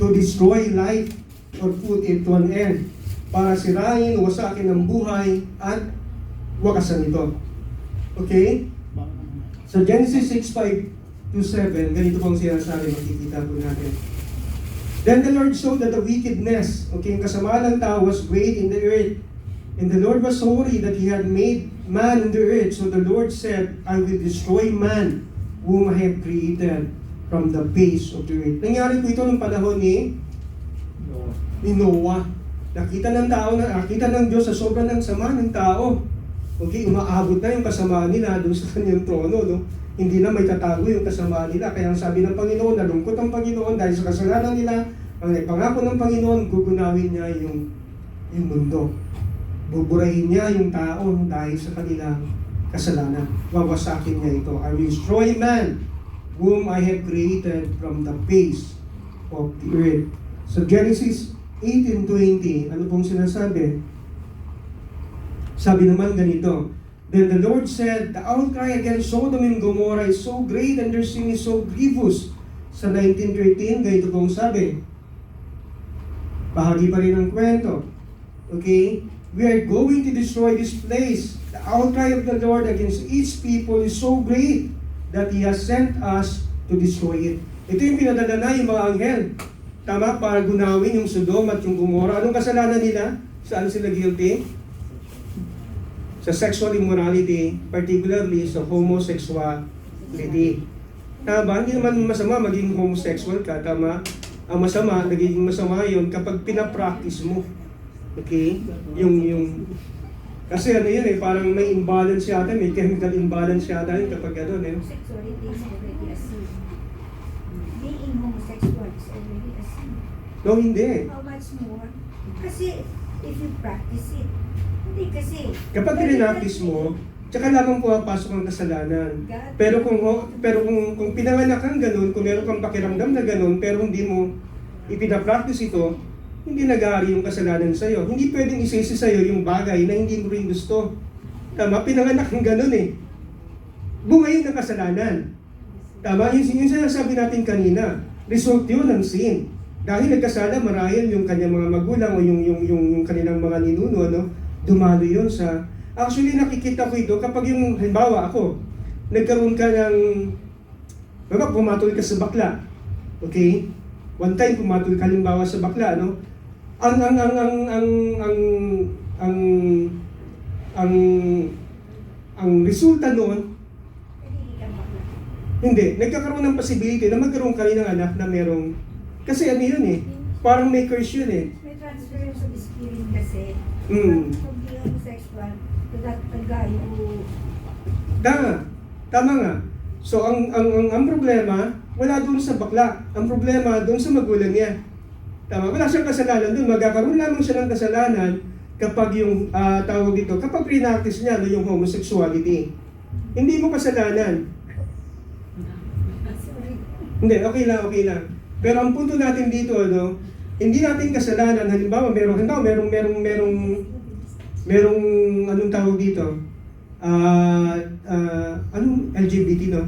to destroy life or put it to an end. Para sirain, wasakin ang buhay at wakasan ito. Okay? So Genesis 6:5-7, ganito pong sinasabi, makikita po natin. Then the Lord saw that the wickedness, okay, ang kasamaan ng tao was great in the earth. And the Lord was sorry that He had made man in the earth. So the Lord said, I will destroy man whom I have created from the face of the earth. Nangyari po ito ng panahon ni Noah. Nakita ng Diyos sa sobrang ng sama ng tao. Okay, umaabot na yung kasamaan nila doon sa kanyang trono, no? Hindi na may tatago yung kasamaan nila. Kaya ang sabi ng Panginoon, nalungkot ang Panginoon dahil sa kasalanan nila. Ang pangako ng Panginoon, gugunawin niya yung mundo. Buburahin niya yung tao dahil sa kanilang kasalanan. Wawasakin niya ito. I will destroy man whom I have created from the face of the earth. So Genesis 18:20, ano pong sinasabi? Sabi naman ganito, then the Lord said, the outcry against Sodom and Gomorrah is so great and their sin is so grievous. Sa 19:13, ganito pong sabi. Bahagi pa rin ng kwento. Okay? We are going to destroy this place. The outcry of the Lord against each people is so great that He has sent us to destroy it. Ito yung pinadala na yung mga anghel. Tama? Para gunawin yung Sodom at yung Gomorrah. Anong kasalanan nila? Saan sila guilty? Sa sexual immorality, particularly sa homosexuality. Tama? Hindi naman masama maging homosexual ka. Tama? Ang masama, nagiging masama yon kapag pinapractice mo. Okay? Kasi ano yun parang may imbalance yata, may chemical imbalance yata yun kapag gano'n Homosexuality is already a sin. Being homosexual is already a sin. No, hindi. How much more? Kasi if you practice it, hindi kasi. Kapag pinractice mo, tsaka lamang pumapasok ang kasalanan. Pero kung pinanganak kang ganun, kung meron kang pakiramdam na ganun, pero hindi mo ipinapractice ito, hindi nag-aari yung kasalanan sa'yo. Hindi pwedeng isisi sa'yo yung bagay na hindi mo rin gusto. Tama? Pinanganak kang ganun Bunga yun ng kasalanan. Tama? Yung sinasabi natin kanina, result yun ng sin. Dahil nagkasala, marahil yung kanyang mga magulang o yung kanilang mga ninuno, dumalo yun sa... Actually, nakikita ko ito kapag yung, halimbawa ako, nagkaroon ka ng... pumatol ka sa bakla. Okay? One time, pumatol ka halimbawa sa bakla, ang resulta noon, hindi, nagkakaroon ng possibility na magkaroon ka rin ng anak na merong, kasi ano yun parang may curse yun May transference of spirit kasi. Mm. From being homosexual to that guy who... Tama nga. So ang problema, wala doon sa bakla. Ang problema doon sa magulang niya. Tama, wala siyang kasalanan doon. Magkakaroon lamang siya ng kasalanan kapag yung tawag dito, kapag pre-practice niya yung homosexuality. Hindi mo kasalanan. Sorry. Hindi, okay lang. Pero ang punto natin dito, hindi natin kasalanan. Halimbawa, merong anong tawag dito? Anong LGBT,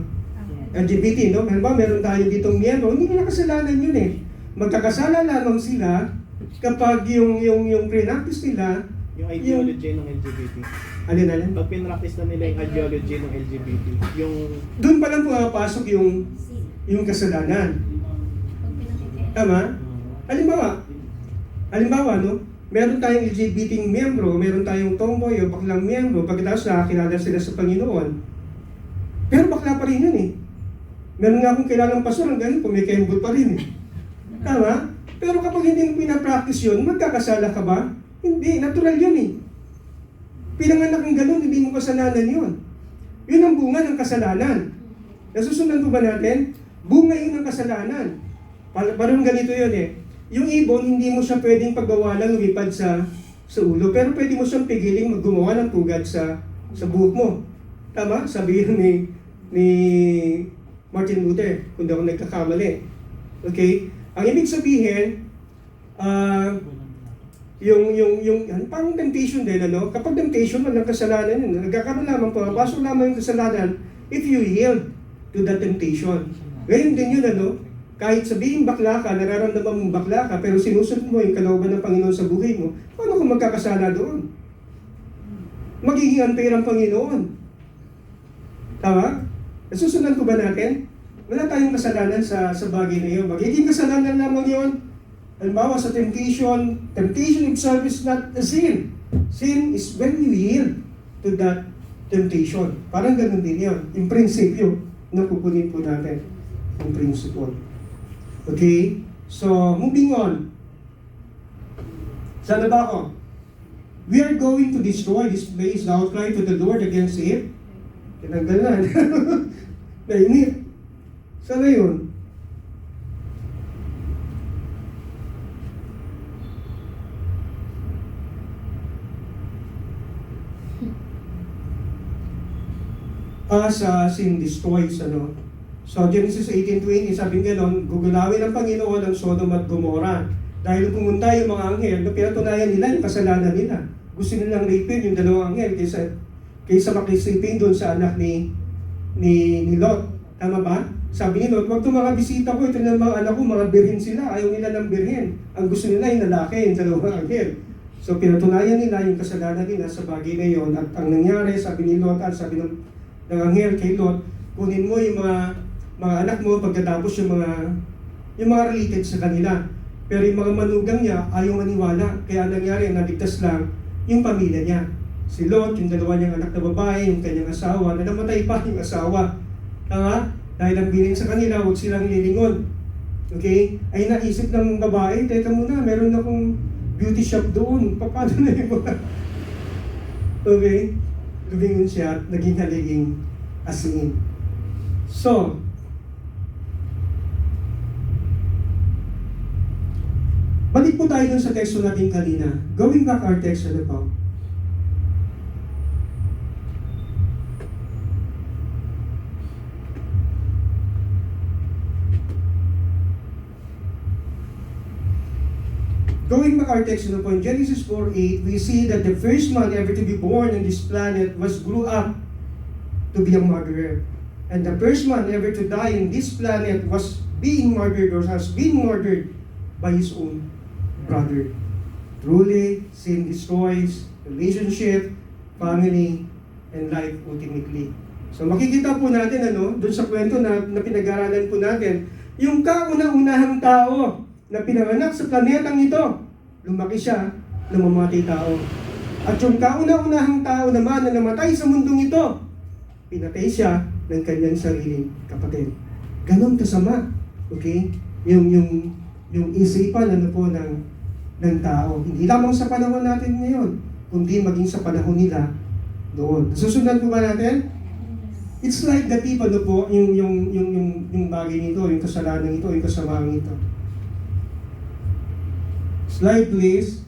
LGBT, Halimbawa, meron tayo ditong miyembro, hindi nila kasalanan yun Magkakasala lamang sila kapag yung pre-practice nila, yung ideology ng LGBT. Alin? Pag pinractice na nila yung ideology ng LGBT, yung... Doon pa lang pumapasok yung kasalanan. Pag pinakita. Tama? Halimbawa, meron tayong LGBT miyembro, meron tayong tomboy o baklang miyembro, pagkatapos nakakilala sila sa Panginoon. Pero bakla pa rin yun Meron nga akong kilalang pastor, hanggang kung may kembot pa rin Tama? Pero kapag hindi mo pinapractice yun, magkakasala ka ba? Hindi, natural yun Pinanganak ng ganun, hindi mo kasalanan yun. Yun ang bunga ng kasalanan. Nasusundan po ba natin? Bunga yun ng kasalanan. Parang ganito yun Yung ibon, hindi mo siya pwedeng pagbawalan lumipad sa ulo. Pero pwede mo siyang pigiling maggumawa ng pugad sa buhok mo. Tama? Sabi yun ni Martin Luther, kung di ako nagkakamali. Okay? Ang ibig sabihin, parang temptation din, Kapag temptation, walang kasalanan yun. Nagkakaroon lamang, pumapasok lamang yung kasalanan if you yield to the temptation. Ngayon din yun, kahit sabihin bakla ka, nararamdaman mong bakla ka, pero sinusunod mo yung kalooban ng Panginoon sa buhay mo, paano kung magkakasala doon? Magiging unfair ang Panginoon. Tama? Nasusundan ko ba natin? Wala tayong kasalanan sa bagay na yun. Magiging kasalanan lamang yun. Halimbawa sa temptation itself is not a sin. Sin is when you yield to that temptation. Parang ganun din yun. Yung prinsipyo na kukunin po natin. Yung principle. Okay? So, moving on. Saan na ba ako? We are going to destroy this place, the outcry to the Lord against it. Tinanggal na. Nainip. Saan na yun? sa sin destroys, ano. So Genesis 18:20, sabi gano'n, gugulawin ng Panginoon ang Sodom at Gomorrah. Dahil pumunta yung mga anghel, na pinatunayan nila yung kasalanan nila. Gusto nilang rapin yung dalawang anghel kaysa makisipin doon sa anak ni Lot. Tama ba? Sabi ni Lot, wag itong mga bisita ko, ito na mga anak ko, mga birhen sila. Ayaw nila ng birhen. Ang gusto nila yung lalaki, yung dalawang anghel. So pinatunayan nila yung kasalanan nila sa bagay na yon. At ang nangyari, sabi ni Lot, at sabi ng anghel kay Lot, kunin mo yung mga anak mo pagkatapos yung mga related sa kanila. Pero yung mga manugang niya ayaw maniwala. Kaya nangyari, naligtas lang yung pamilya niya. Si Lot, yung dalawa niyang anak na babae, yung kanyang asawa, na namatay pa yung asawa. Tama? Dahil ang bilin sa kanila, huwag silang lilingon. Okay? Ay naisip ng babae, teka muna, meron akong beauty shop doon. Paano na yung mga... Okay? Lumingon siya at naging haliging asin. So, balik po tayo dun sa teksto natin kanina. Going back our text, ano po? Going back our text, ano po, in Genesis 4:8, we see that the first man ever to be born on this planet grew up to be a murderer. And the first man ever to die in this planet was being murdered or has been murdered by his own brother. Truly, sin destroys relationship, family, and life ultimately. So makikita po natin doon sa kwento na pinag-aralan po natin, yung kauna-unahang tao na pinanganak sa planetang ito, lumaki siya, namamatay tao. At yung kauna-unahang tao naman na namatay sa mundong ito, pinatay siya ng kanyang sariling kapatid. Ganon kasama. Okay? Yung isipan ng tao. Hindi lamang sa panahon natin ngayon, kundi maging sa panahon nila doon. Susundan po ba natin? It's like the tip, yung bagay nito, yung kasalanan ito, yung kasamaan ito. Slide please.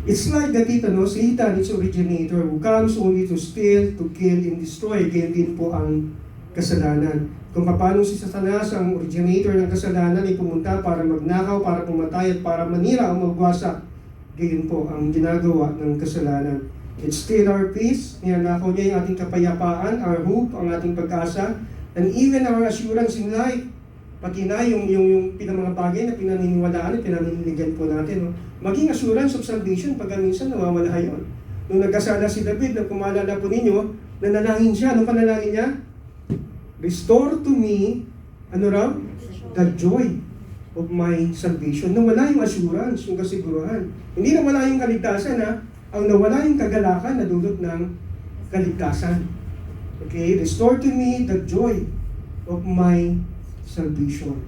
It's like the Satan, its originator, who comes only to steal, to kill, and destroy. Ganyan din po ang kasalanan. Kung paano si Satanas, ang originator ng kasalanan, ay pumunta para magnakaw, para pumatay, at para manira o magwasak. Ganyan po ang ginagawa ng kasalanan. It steal our peace, niyanakaw niya yung ating kapayapaan, our hope, ang ating pag-asa, and even our assurance in life. Pati na yung mga bagay na pinaniniwalaan at pinaninigan po natin. Maging assurance of salvation, pag minsan nawawala yun. Nung nagkasala si David, na kumalala po ninyo, nanalangin siya. Anong panalangin niya? Restore to me, the joy of my salvation. Nawala yung assurance, yung kasiguruhan. Hindi nawala yung kaligtasan, ang nawala yung kagalakan na dulot ng kaligtasan. Okay? Restore to me the joy of my salvation.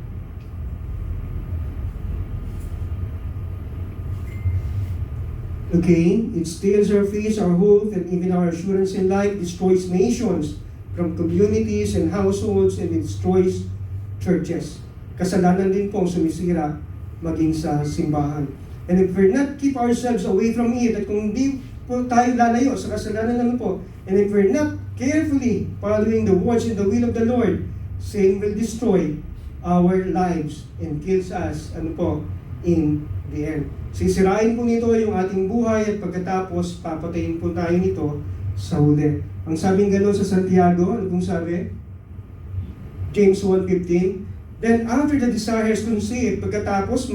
Okay? It steals our faith, our hope, and even our assurance in life, destroys nations from communities and households, and it destroys churches. Kasalanan din po sumisira maging sa simbahan. And if we're not keep ourselves away from it, at kung hindi po tayo lalayo sa kasalanan and if we're not carefully following the words and the will of the Lord, sin will destroy our lives and kills us, in the end. Sisirain po nito yung ating buhay at pagkatapos papatayin po tayo nito sa huli. Ang sabing gano'n sa Santiago, ano pong sabi? James 1:15. Then after the desire is conceived, pagkatapos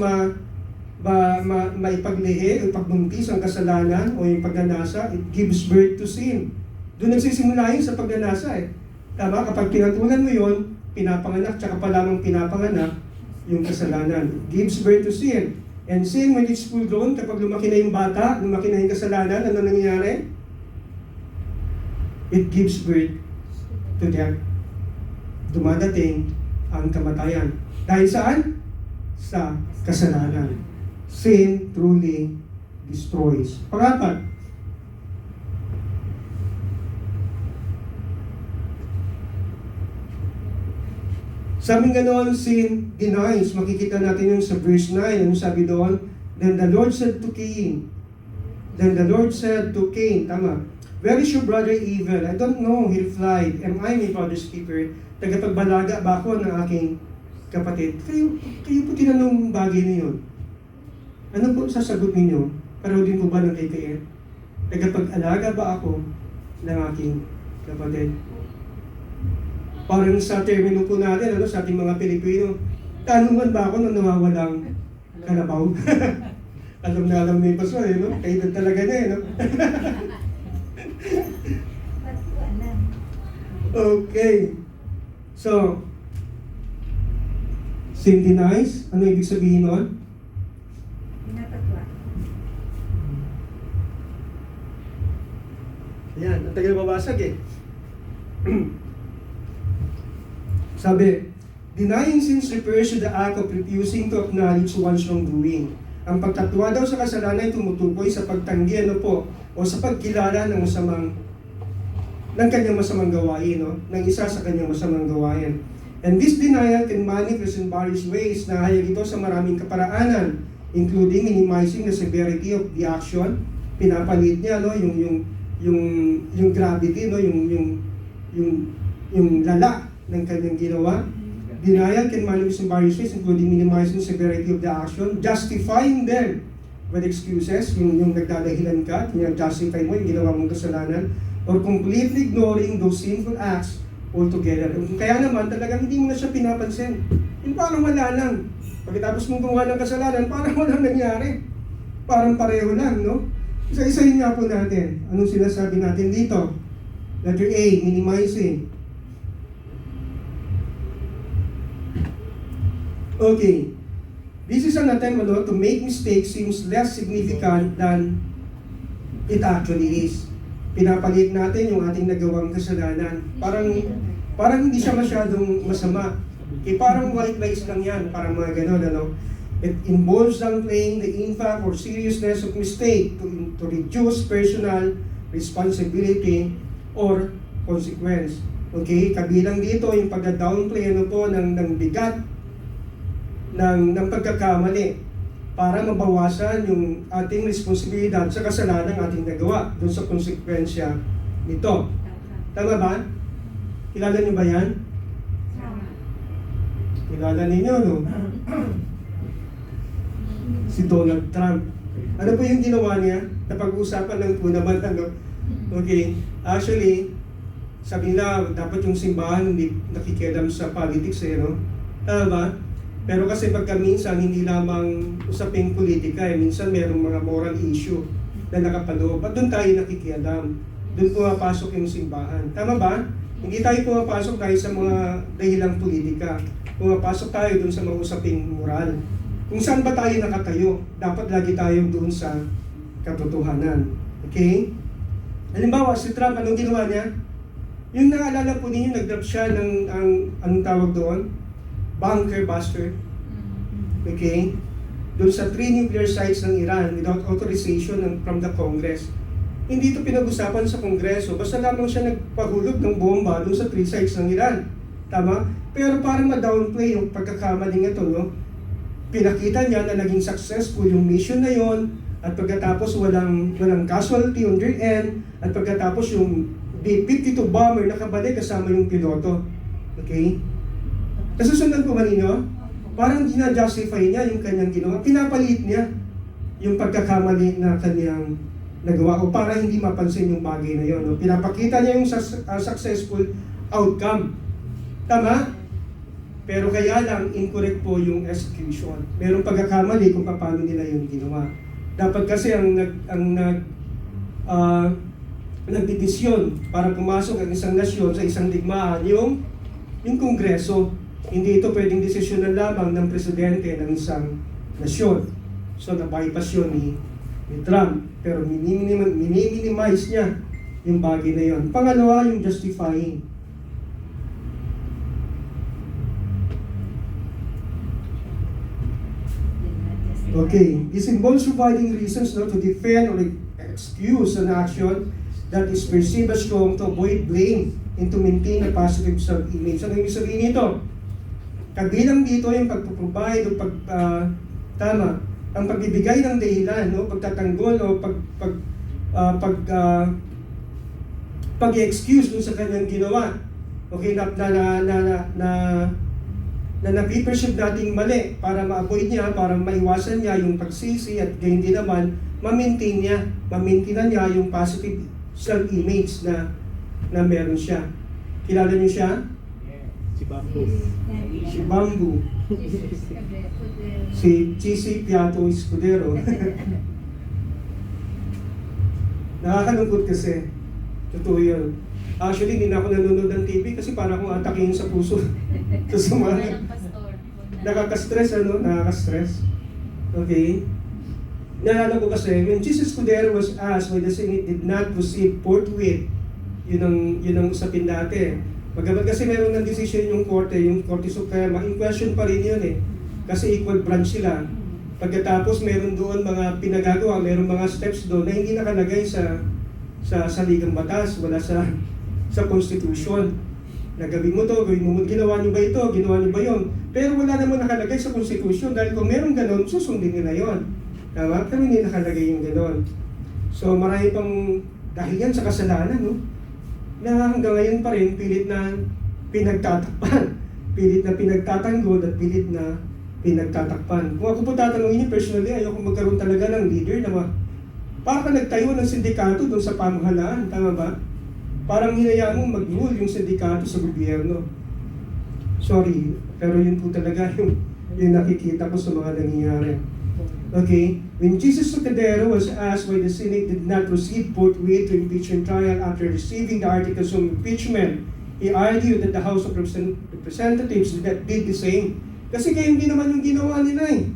maipaglihi o pagbuntis ang kasalanan o yung pagnanasa, it gives birth to sin. Doon nagsisimula yun sa pagnanasa Tama? Kapag pinatulan mo yun, pinapanganak, tsaka pa lamang pinapanganak yung kasalanan. It gives birth to sin. And sin, when it's full grown, kapag lumaki na yung bata, lumaki na yung kasalanan, ano nangyayari? It gives birth to death. Dumadating ang kamatayan. Dahil saan? Sa kasalanan. Sin truly destroys. Pangapat, sabing ganoon, sin denies. Makikita natin yun sa verse 9. Ano sabi doon? Then the Lord said to Cain, Then the Lord said to Cain, tama, "Where is your brother Abel?" "I don't know," he replied. "Am I my brother's keeper? Tagapagbalaga ba ako ng aking kapatid?" Kayo po tinanong bagay na yun. Ano po sasagot ninyo? Pareho din po ba ng kay Cain? Tagapag-alaga ba ako ng aking kapatid? Parang sa termino po natin, sa ating mga Pilipino, tanungan ba ako nung nawawalang kalabaw? Alam na alam ni Pastor, no? Kayo talaga na, no? Ba't ko alam? Okay. So, sin denies, ano ibig sabihin nun? Pinapatwa. Yan, ang tagal mabasag eh. Sabi, denying sins refers to the act of refusing to acknowledge one's wrongdoing. Ang pagtatwa daw sa kasalanan ay tumutukoy sa pagtanggi o sa pagkilala ng kanyang masamang gawain, no? Ng isa sa kanyang masamang gawain. And this denial can manifest in various ways. Nahayag ito sa maraming kaparaanan, including minimizing the severity of the action. Pinapalit niya, no, yung gravity, no, yung lala ng kanyang ginawa. Denial can manifest in various ways, including minimizing the severity of the action, justifying them with excuses, yung nagdadahilan ka, justify mo yung ginawa mong kasalanan, or completely ignoring those sinful acts altogether. Kaya naman, talagang hindi mo na siya pinapansin. Yung parang wala lang. Pagkatapos mong gumawa ng kasalanan, parang walang nangyari. Parang pareho lang, no? Isa-isahin nga po natin. Anong sinasabi natin dito? Letter A, minimizing. Okay. This is an attempt to make mistakes seems less significant than it actually is. Pinapalit natin yung ating nagawang kasalanan. Parang hindi siya masyadong masama. Parang white lies lang yan, parang mga ganon, ano? It involves downplaying the impact or seriousness of mistake to reduce personal responsibility or consequence. Okay? Kabilang dito yung pag-downplay ng bigat ng pagkakamali para mabawasan yung ating responsibilidad sa kasalanan ng ating nagawa doon sa konsekwensya nito. Tama ba? Kilala niyo ba yan? Tama. Kilala ninyo, no? Si Donald Trump. Ano po yung ginawa niya? Napag-uusapan lang po naman, ano? Okay. Actually, sabi nila, dapat yung simbahan hindi nakikialam sa politics, no? Tama ba? Pero kasi pagka minsan, hindi lamang usaping politika, minsan mayroong mga moral issue na nakapaloob. At doon tayo nakikialam. Doon pumapasok yung simbahan. Tama ba? Hindi tayo pumapasok dahil sa mga dahilang politika. Pumapasok tayo doon sa mga usaping moral. Kung saan ba tayo nakatayo, dapat lagi tayo doon sa katotohanan. Okay? Halimbawa, si Trump, anong ginawa niya? Yung naalala po ninyo, nag-drop siya ng, anong tawag doon? Bunker buster. Okay? Doon sa 3 nuclear sites ng Iran without authorization from the Congress. Hindi ito pinag-usapan sa Kongreso. Basta lamang siya nagpahulog ng bomba doon sa 3 sites ng Iran. Tama? Pero parang ma-downplay yung pagkakamaling ito, no? Pinakita niya na naging successful yung mission na yon at pagkatapos walang casualty on their end at pagkatapos yung B-52 bomber nakabalik kasama yung piloto. Okay? Nasusundan po ba ninyo? Parang gina-justify niya yung kanyang ginawa. Pinapalit niya yung pagkakamali na kanyang nagawa o para hindi mapansin yung bagay na yun. No? Pinapakita niya yung successful outcome. Tama? Pero kaya lang, incorrect po yung execution. Merong pagkakamali kung paano nila yung ginawa. Dapat kasi ang nagdidesisyon para pumasok ang isang nasyon sa isang digmaan yung Kongreso. Hindi ito pwedeng desisyonan lamang ng presidente ng isang nasyon. So na-bypass yun ni Trump. Pero minimize niya yung bagay na yun. Pangalawa, yung justifying. Okay, this involves providing reasons to defend or excuse an action that is perceived as wrong to avoid blame and to maintain a positive self-image. Ano yung sabihin nito? Kabilang dito yung pagpaprovide o ang pagbibigay ng dahilan, no, pagtatanggol o pag-excuse dun sa kanyang ginawa. Okay, na napiperceive nating mali para ma-avoid niya, para maiwasan niya yung pagsisi at gayon din naman, ma-maintain niya yung positive self-image na meron siya. Kilala niyo siya? Si Bamboo. Si Bamboo. Si Chisi Piato Escudero. Nakakalungkot kasi. Totoo yun. Actually, hindi na ako nanonood ng TV kasi para akong atakin sa puso. Sa mga Walang pastor. nakaka-stress, nakaka-stress. Okay? Naalala ko kasi, when Jesus Escudero was asked why the Senate did not proceed forthwith, yun ang usapin dati. Pagkabat kasi meron ng decision yung Korte Suprema, in question pa rin yun eh. Kasi equal branch sila. Pagkatapos meron doon mga pinagagawa, meron mga steps doon na hindi nakalagay sa ligang batas, wala sa Constitution. Na gawin mo to, ginawa niyo ba ito, ginawa niyo ba yun? Pero wala naman nakalagay sa Constitution dahil kung meron ganon, susundin nila yon. Tama? Pero hindi nakalagay yung ganon. So marami pang dahil yan sa kasalanan, no? Na hanggang ngayon pa rin pilit na pinagtatakpan, pilit na pinagtatanggol at pilit na pinagtatakpan. Kung ako po tatanungin niyo personally, ayoko magkaroon talaga ng leader na parang nagtayo ng sindikato doon sa pamahalaan, tama ba? Parang hinayaan mong mag-rule yung sindikato sa gobyerno. Sorry, pero yun po talaga yung nakikita ko sa mga nangyayari. Okay? When Jesus Escudero was asked why the Senate did not proceed forthwith to impeachment trial after receiving the articles of impeachment, he argued that the House of Representatives did the same. Kasi kayo hindi naman yung ginawa nila eh.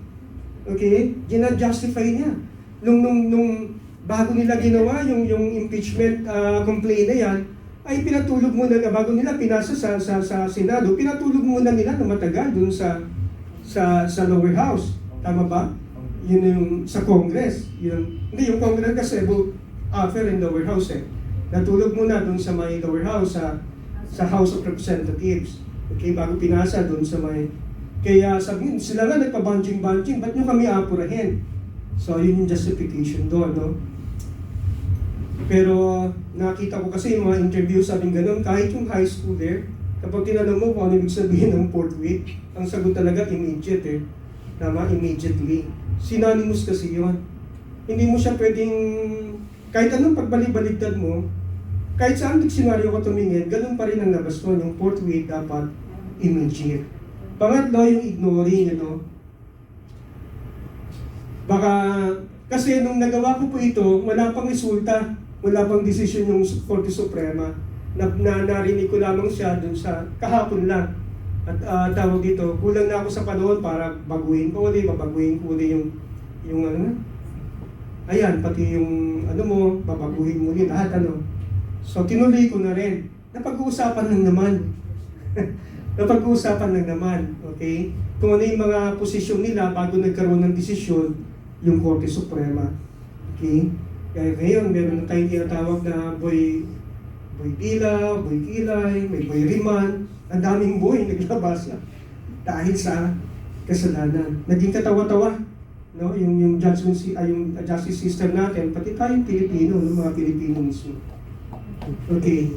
Okay? Gina-justify niya. Nung bago nila ginawa yung impeachment complaint na yan, ay pinatulog muna na bago nila pinasa sa Senado, pinatulog muna nila na matagal dun sa lower house. Tama ba? Yun yung sa Congress. Hindi, yung Congress kasi offer in lower house eh. Natulog muna dun sa may lower house, sa House of Representatives. Okay, bago pinasa dun sa may... Kaya sabi sila nga nagpa-bunching, ba't nyo kami apurahin? So, yun yung justification doon, no? Pero nakita ko kasi yung mga interview sabing ganun, kahit yung high schooler, kapag tinanong mo kung ano ibig sabihin ng forthwith, ang sagot talaga immediate eh. Tama, immediately. Synonymous kasi yun. Hindi mo siya pwedeng, kahit anong pagbalik-baligtad mo, kahit saan diksyonaryo ka tumingin, ganun pa rin ang labas doon. Yung forthwith dapat immediate. Pangatlo, yung ignoring, Baka, kasi nung nagawa ko po ito, wala pang resulta, wala pang desisyon yung Korte Suprema. Narinig ko lamang siya dun sa kahapon lang. At tawag dito, kulang na ako sa panahon para baguhin ko ulit, babaguhin ko ulit yung ano na. Ayan, pati yung ano mo, babaguhin mo ulit, lahat ano. So tinuloy ko na rin. Napag-uusapan lang naman. Napag-uusapan lang naman, okay? Kung ano yung mga posisyon nila bago nagkaroon ng desisyon yung Korte Suprema. Okay? Kaya ngayon, meron na tayong tinatawag na Boy Dila, Boy Kilay, may Boy Riman. Ang daming boy naglabas dahil sa kasalanan. Naging katawa-tawa, no? Yung judgment, yung justice system natin, pati tayong Pilipino, no? Mga Pilipino mismo. Okay.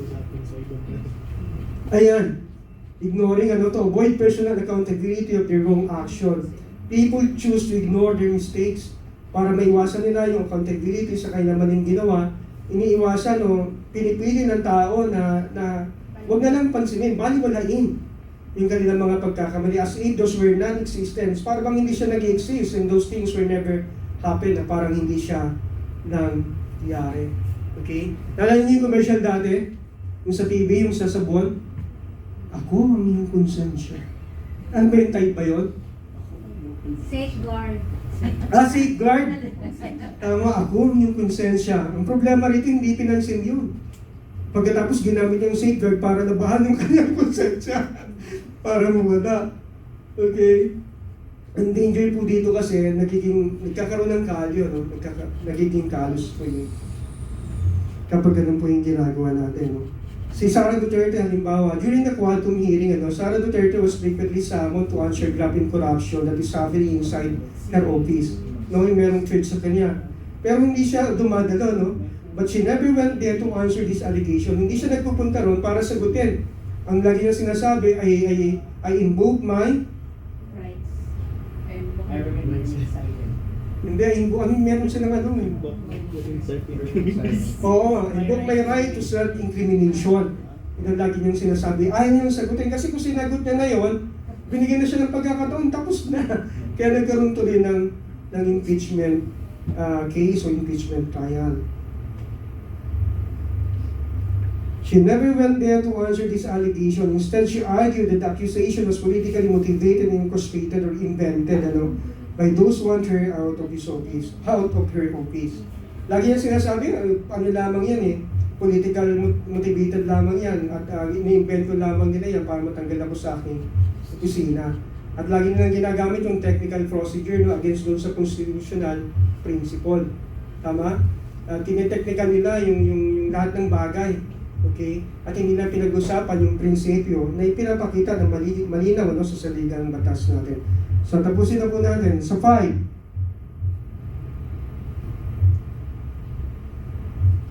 Ayan. Ignoring avoid personal accountability of their wrong action. People choose to ignore their mistakes para maiwasan nila yung accountability sa kanilang maling ginawa. Iniiwasan pinipili ng tao na wag na lang pansinin, baliwalain yung kanilang mga pagkakamali as if those were non-existent. Para bang hindi siya nag-exist and those things were never happen, na parang hindi siya nangyari. Okay? Nalala niyo yung commercial dati? Yung sa TV, yung sa sabon? Ako ang iyong konsensya. Ano ba yung type ba yun? Safeguard. Safeguard. Tama, ako ang iyong konsensya. Ang problema rito, hindi pinansin yun. Pagkatapos ginamit yung safeguard para nabahan yung kanyang konsensya. Para mawala. Okay? Ang danger po dito kasi, nagkakaroon ng kalyo, no? Nagiging kalos po yun. Kapag ganun po yung ginagawa natin, no? Si Sara Duterte, halimbawa, during the quantum hearing, Sara Duterte was frequently summoned to answer grabbing corruption that is happening inside her office. no, yung merong threat sa kanya. Pero hindi siya dumadalo, no? But she never went there to answer this allegation. Hindi siya nagpupunta ron para sagutin. Ang lagi niya sinasabi I invoke my, Right. I remain silent. hindi, meron silang ano, oo, invoke my right to self-incrimination. Yun ang lagi niyang sinasabi. Ayaw niyang sagutin kasi kung sinagot niya na yun, binigyan na siya ng pagkakataon, tapos na. Kaya nagkaroon tuloy ng impeachment case o impeachment trial. She never went there to answer this allegation. Instead, she argued that the accusation was politically motivated and orchestrated or invented by those who want her out of her office. Lagi niya sinasabi, ano lamang yan political motivated lamang yan at ini-invento lamang nila yan para matanggal ako sa aking opisina. At lagi nilang ginagamit yung technical procedure against doon sa constitutional principle. Tama? Tinetechnical nila yung lahat ng bagay. Okay? At hindi na pinag-usapan yung prinsipyo na ipinapakita ng malinaw sa saligang batas natin. So tapusin na po natin sa 5.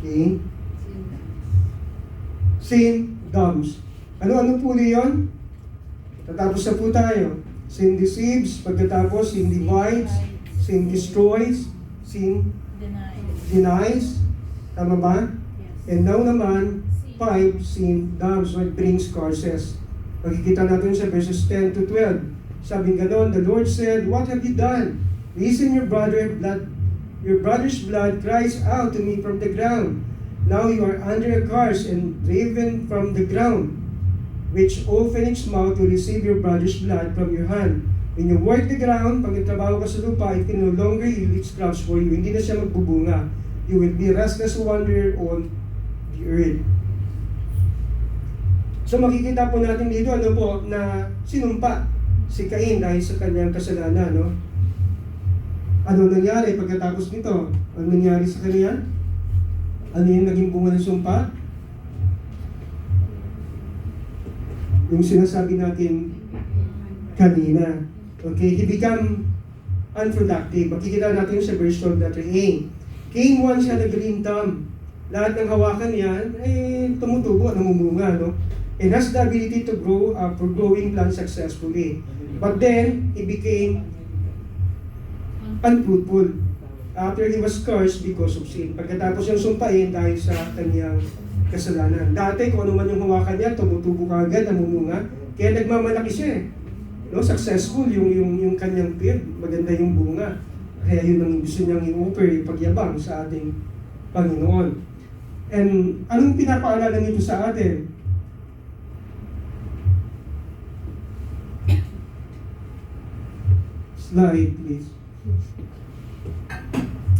Okay? Sin dumps. Ano-ano po yun? Tatapos na po tayo. Sin deceives, pagkatapos sin divides, sin destroys, sin denies. Tama ba? And now naman, 5, sin dumps, what brings curses. Makikita natin sa verses 10 to 12. Sabi ganon, the Lord said, what have you done? Listen, your brother's blood cries out to me from the ground. Now you are under a curse and driven from the ground, which open its mouth to receive your brother's blood from your hand. When you work the ground, pag nagtrabaho ka sa lupa, it can no longer yield its crops for you. Hindi na siya magbubunga. You will be restless wanderer on the earth. So makikita po natin dito na sinumpa si Cain dahil sa kanyang kasalanan, no? Ano nangyari pagkatapos nito? Ano nangyari sa kanya? Ano yung naging bunga ng sumpa? Yung sinasabi natin kanina. Okay, he became unproductive. Makikita natin sa verse 12 na Cain once had a green thumb. Lahat ng hawakan niya tumutubo, namumunga, no? And has the ability to grow for growing plants successfully. But then, he became unfruitful after he was cursed because of sin. Pagkatapos yung sumpain dahil sa kanyang kasalanan. Dati, kung ano man yung hawakan niya, tumutubo ka agad, namumunga. Kaya nagmamalaki siya no? Successful yung kanyang field. Maganda yung bunga. Kaya yun ang gusto niyang i-offer, pagyabang sa ating Panginoon. And anong pinapaalala nito sa atin? Slide, please.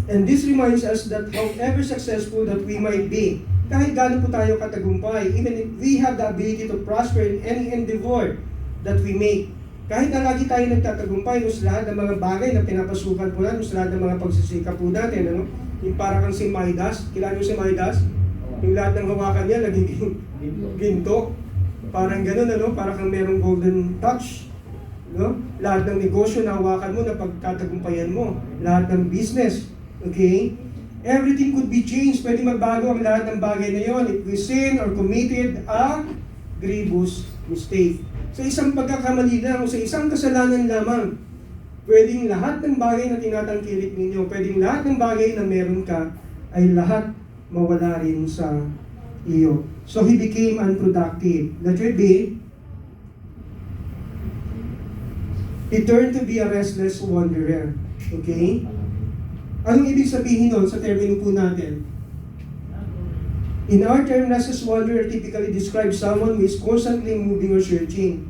And this reminds us that however successful that we might be, kahit gaano po tayo katagumpay, even if we have the ability to prosper in any endeavor that we make, kahit na lagi tayo nagtatagumpay sa lahat ng mga bagay na pinapasukan po natin, sa lahat ng mga pagsisikap po natin, yung parang si Midas, kilala niyo si Midas? Yung lahat ng hawakan niya, nagiging ginto. Parang ganun, parang kang merong golden touch. No? Lahat ng negosyo na hawakan mo, na pagkatagumpayan mo. Lahat ng business. Okay? Everything could be changed. Pwede magbago ang lahat ng bagay na yon if we sin or committed a grievous mistake. Sa isang pagkakamali lang o sa isang kasalanan lamang, pwedeng lahat ng bagay na tinatangkilik ninyo, pwedeng lahat ng bagay na meron ka, ay lahat mawala rin sa iyo. So he became unproductive. Letter B, he turned to be a restless wanderer. Okay? Anong ibig sabihin nun sa termino po natin? In our term, restless wanderer typically describes someone who is constantly moving or searching.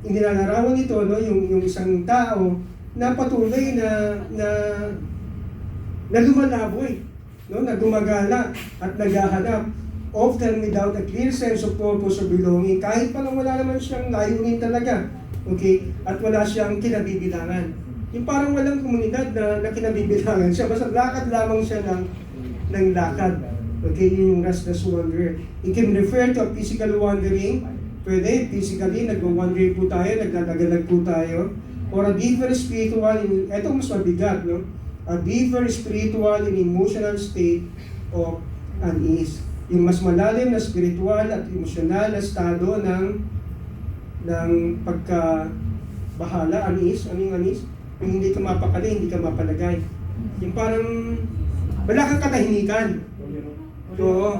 Inilalarawan ito, yung isang tao na patuloy na lumalaboy, na gumagala at naghahanap, often without a clear sense of purpose or belonging, kahit pa lang wala naman siyang layunin talaga. Okay? At wala siyang kinabibilangan. Yung parang walang komunidad na kinabibilangan siya. Basta lakad lamang siya ng lakad. Okay? Yun yung restless wanderer. It can refer to a physical wandering. Pwede, physically, nag-wander po tayo, naglalagalag po tayo. O or a deeper spiritual, eto mas mabigat, no? A deeper spiritual and emotional state of unease. Yung mas malalim na spiritual at emosyonal na estado ng pagkabahala, unease. Ano yung unease? Yung hindi ka mapakali, hindi ka mapalagay. Yung parang wala kang katahimikan. So,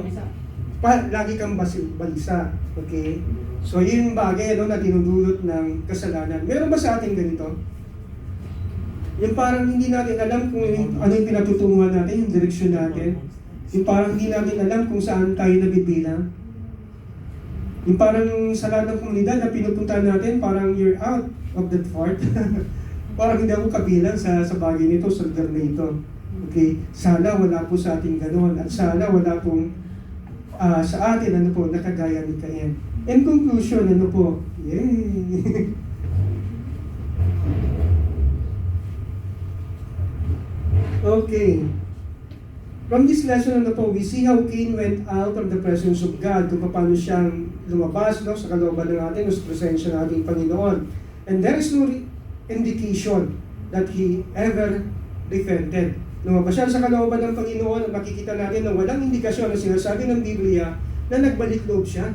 lagi kang balisa. Okay? So, yun yung bagay na dinudulot ng kasalanan. Meron ba sa atin ganito? Yung parang hindi natin alam kung ano yung pinatutunguhan natin, yung direksyon natin. Yung parang hindi natin alam kung saan tayo nabibilang. Yung parang sa lahat ng komunidad na pinupuntahan natin, parang you're out of that part. Parang hindi ako kabilang sa bagay nito, sa lugar na ito. Okay? Sana wala po sa ating gano'n. At sana wala pong sa atin, nakagaya ni Cain. In conclusion, yay! Okay. From this lesson, we see how Cain went out of the presence of God, kung paano siyang lumabas sa kalooban ng ating, sa presensya ng ating Panginoon. And there is no indication that he ever repented. Lumabas siya sa kalooban ng Panginoon at makikita natin na walang indikasyon na sinasabi ng Biblia na nagbalik loob siya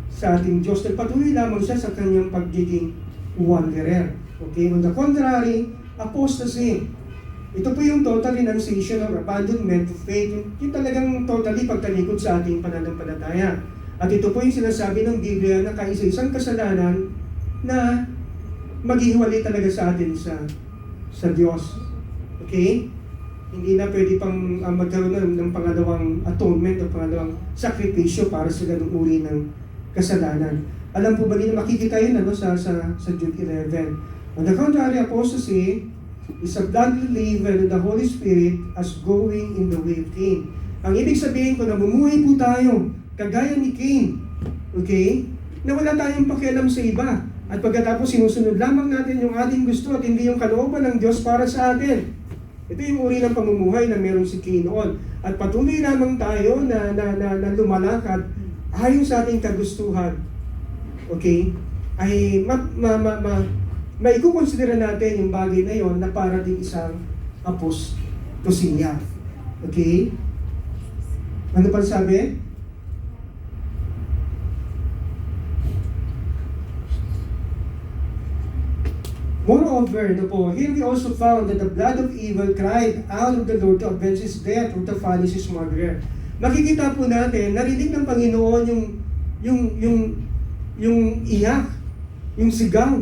sa ating Diyos. Nagpatuloy lamang siya sa kanyang pagiging wanderer. Okay? On the contrary, apostasy. Ito po yung total renunciation or abandonment of faith. Yung talagang totally pagtalikod sa ating pananampalataya. At ito po yung sinasabi ng Biblia na kaisa-isang kasalanan na maghihiwalay talaga sa atin sa Diyos. Okay? Hindi na pwede pang magkaroon ng pangalawang atonement o pangalawang sakripisyo para sa ganung uri ng kasalanan. Alam po ba nila, makikita yun sa Jude 11. On the contrary, apostasy is a bloodly labor of the Holy Spirit as going in the way of Cain. Ang ibig sabihin ko, namumuhay po tayo, kagaya ni Cain. Okay? Na wala tayong pakialam sa iba. At pagkatapos sinusunod lamang natin yung ating gusto at hindi yung kalooban ng Diyos para sa atin. Ito yung uri ng pamumuhay na meron si Cain noon. At patuloy lamang tayo na lumalakad ayon sa ating kagustuhan. Okay? Ay maikukonsidera natin yung bagay na yon na para din isang apostasiya. Okay? Ano pa sabi? Moreover, here we also found that the blood of evil cried out of the Lord to avenge his death or to punish his murderer. Makikita po natin, narinig ng Panginoon yung iyak, yung sigaw.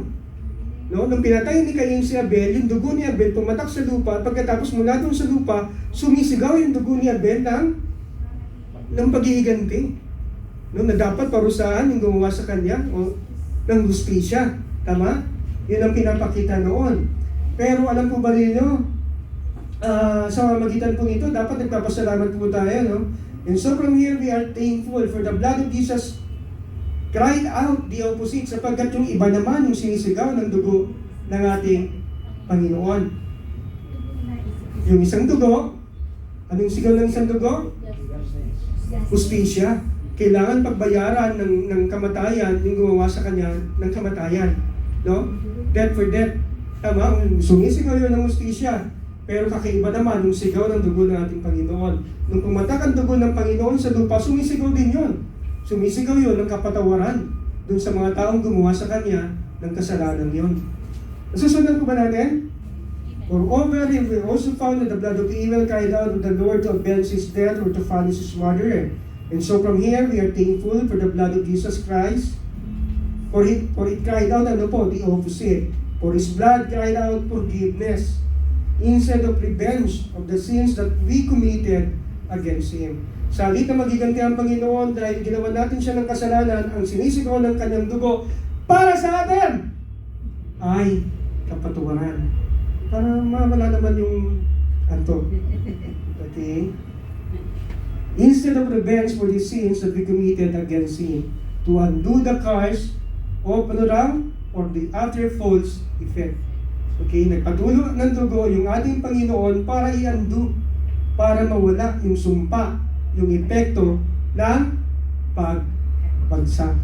No? Nung pinatay ni Cain si Abel, yung dugo ni Abel pumatak sa lupa, pagkatapos mula doon sa lupa, sumisigaw yung dugo ni Abel ng pag-iiganti. No? Na dapat parusahan yung gumawa sa kanya o ng hustisya. Tama? Yun ang pinapakita noon. Pero alam po ba ninyo, sa magitan po nito, dapat nagpapasalamat po tayo, no? And so from here, we are thankful for the blood of Jesus cried out the opposite, sapagkat yung iba naman yung sinisigaw ng dugo ng ating Panginoon. Yung isang dugo, anong sigaw ng isang dugo? Hustisya. Kailangan pagbayaran ng kamatayan yung gumawa sa kanya ng kamatayan. No? Death for death. Tama? Sumisigaw yun ng hustisya. Pero kakaiba naman yung sigaw ng dugo ng ating Panginoon. Nung pumatak ang dugo ng Panginoon sa lupa, sumisigaw din yun. Sumisigaw yun ng kapatawaran dun sa mga taong gumawa sa kanya ng kasalanan yun. Nasusunod po ba natin? Moreover, we also found that the blood of evil cried out to the Lord to avenge his death or to punish his murderer. And so from here, we are thankful for the blood of Jesus Christ. For it cried out, the opposite. For his blood cried out forgiveness instead of revenge of the sins that we committed against him. Sa halip na magiganti ang Panginoon dahil ginawa natin siya ng kasalanan, ang sinisigaw ng kanyang dugo para sa atin ay kapatawaran. Para mawala naman yung anto. Okay? Instead of revenge for the sins that we committed against him, to undo the curse of or the after false effect. Okay? Nagpatulo ng dugo yung ating Panginoon para i-undo, para mawala yung sumpa, yung epekto ng pagbagsak.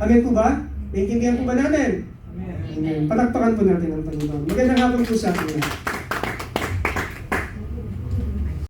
Amen po ba? Naintindihan po ba natin? Amen. Amen. Palakpakan po natin ang Panginoon. Magandang hapon po sa atin.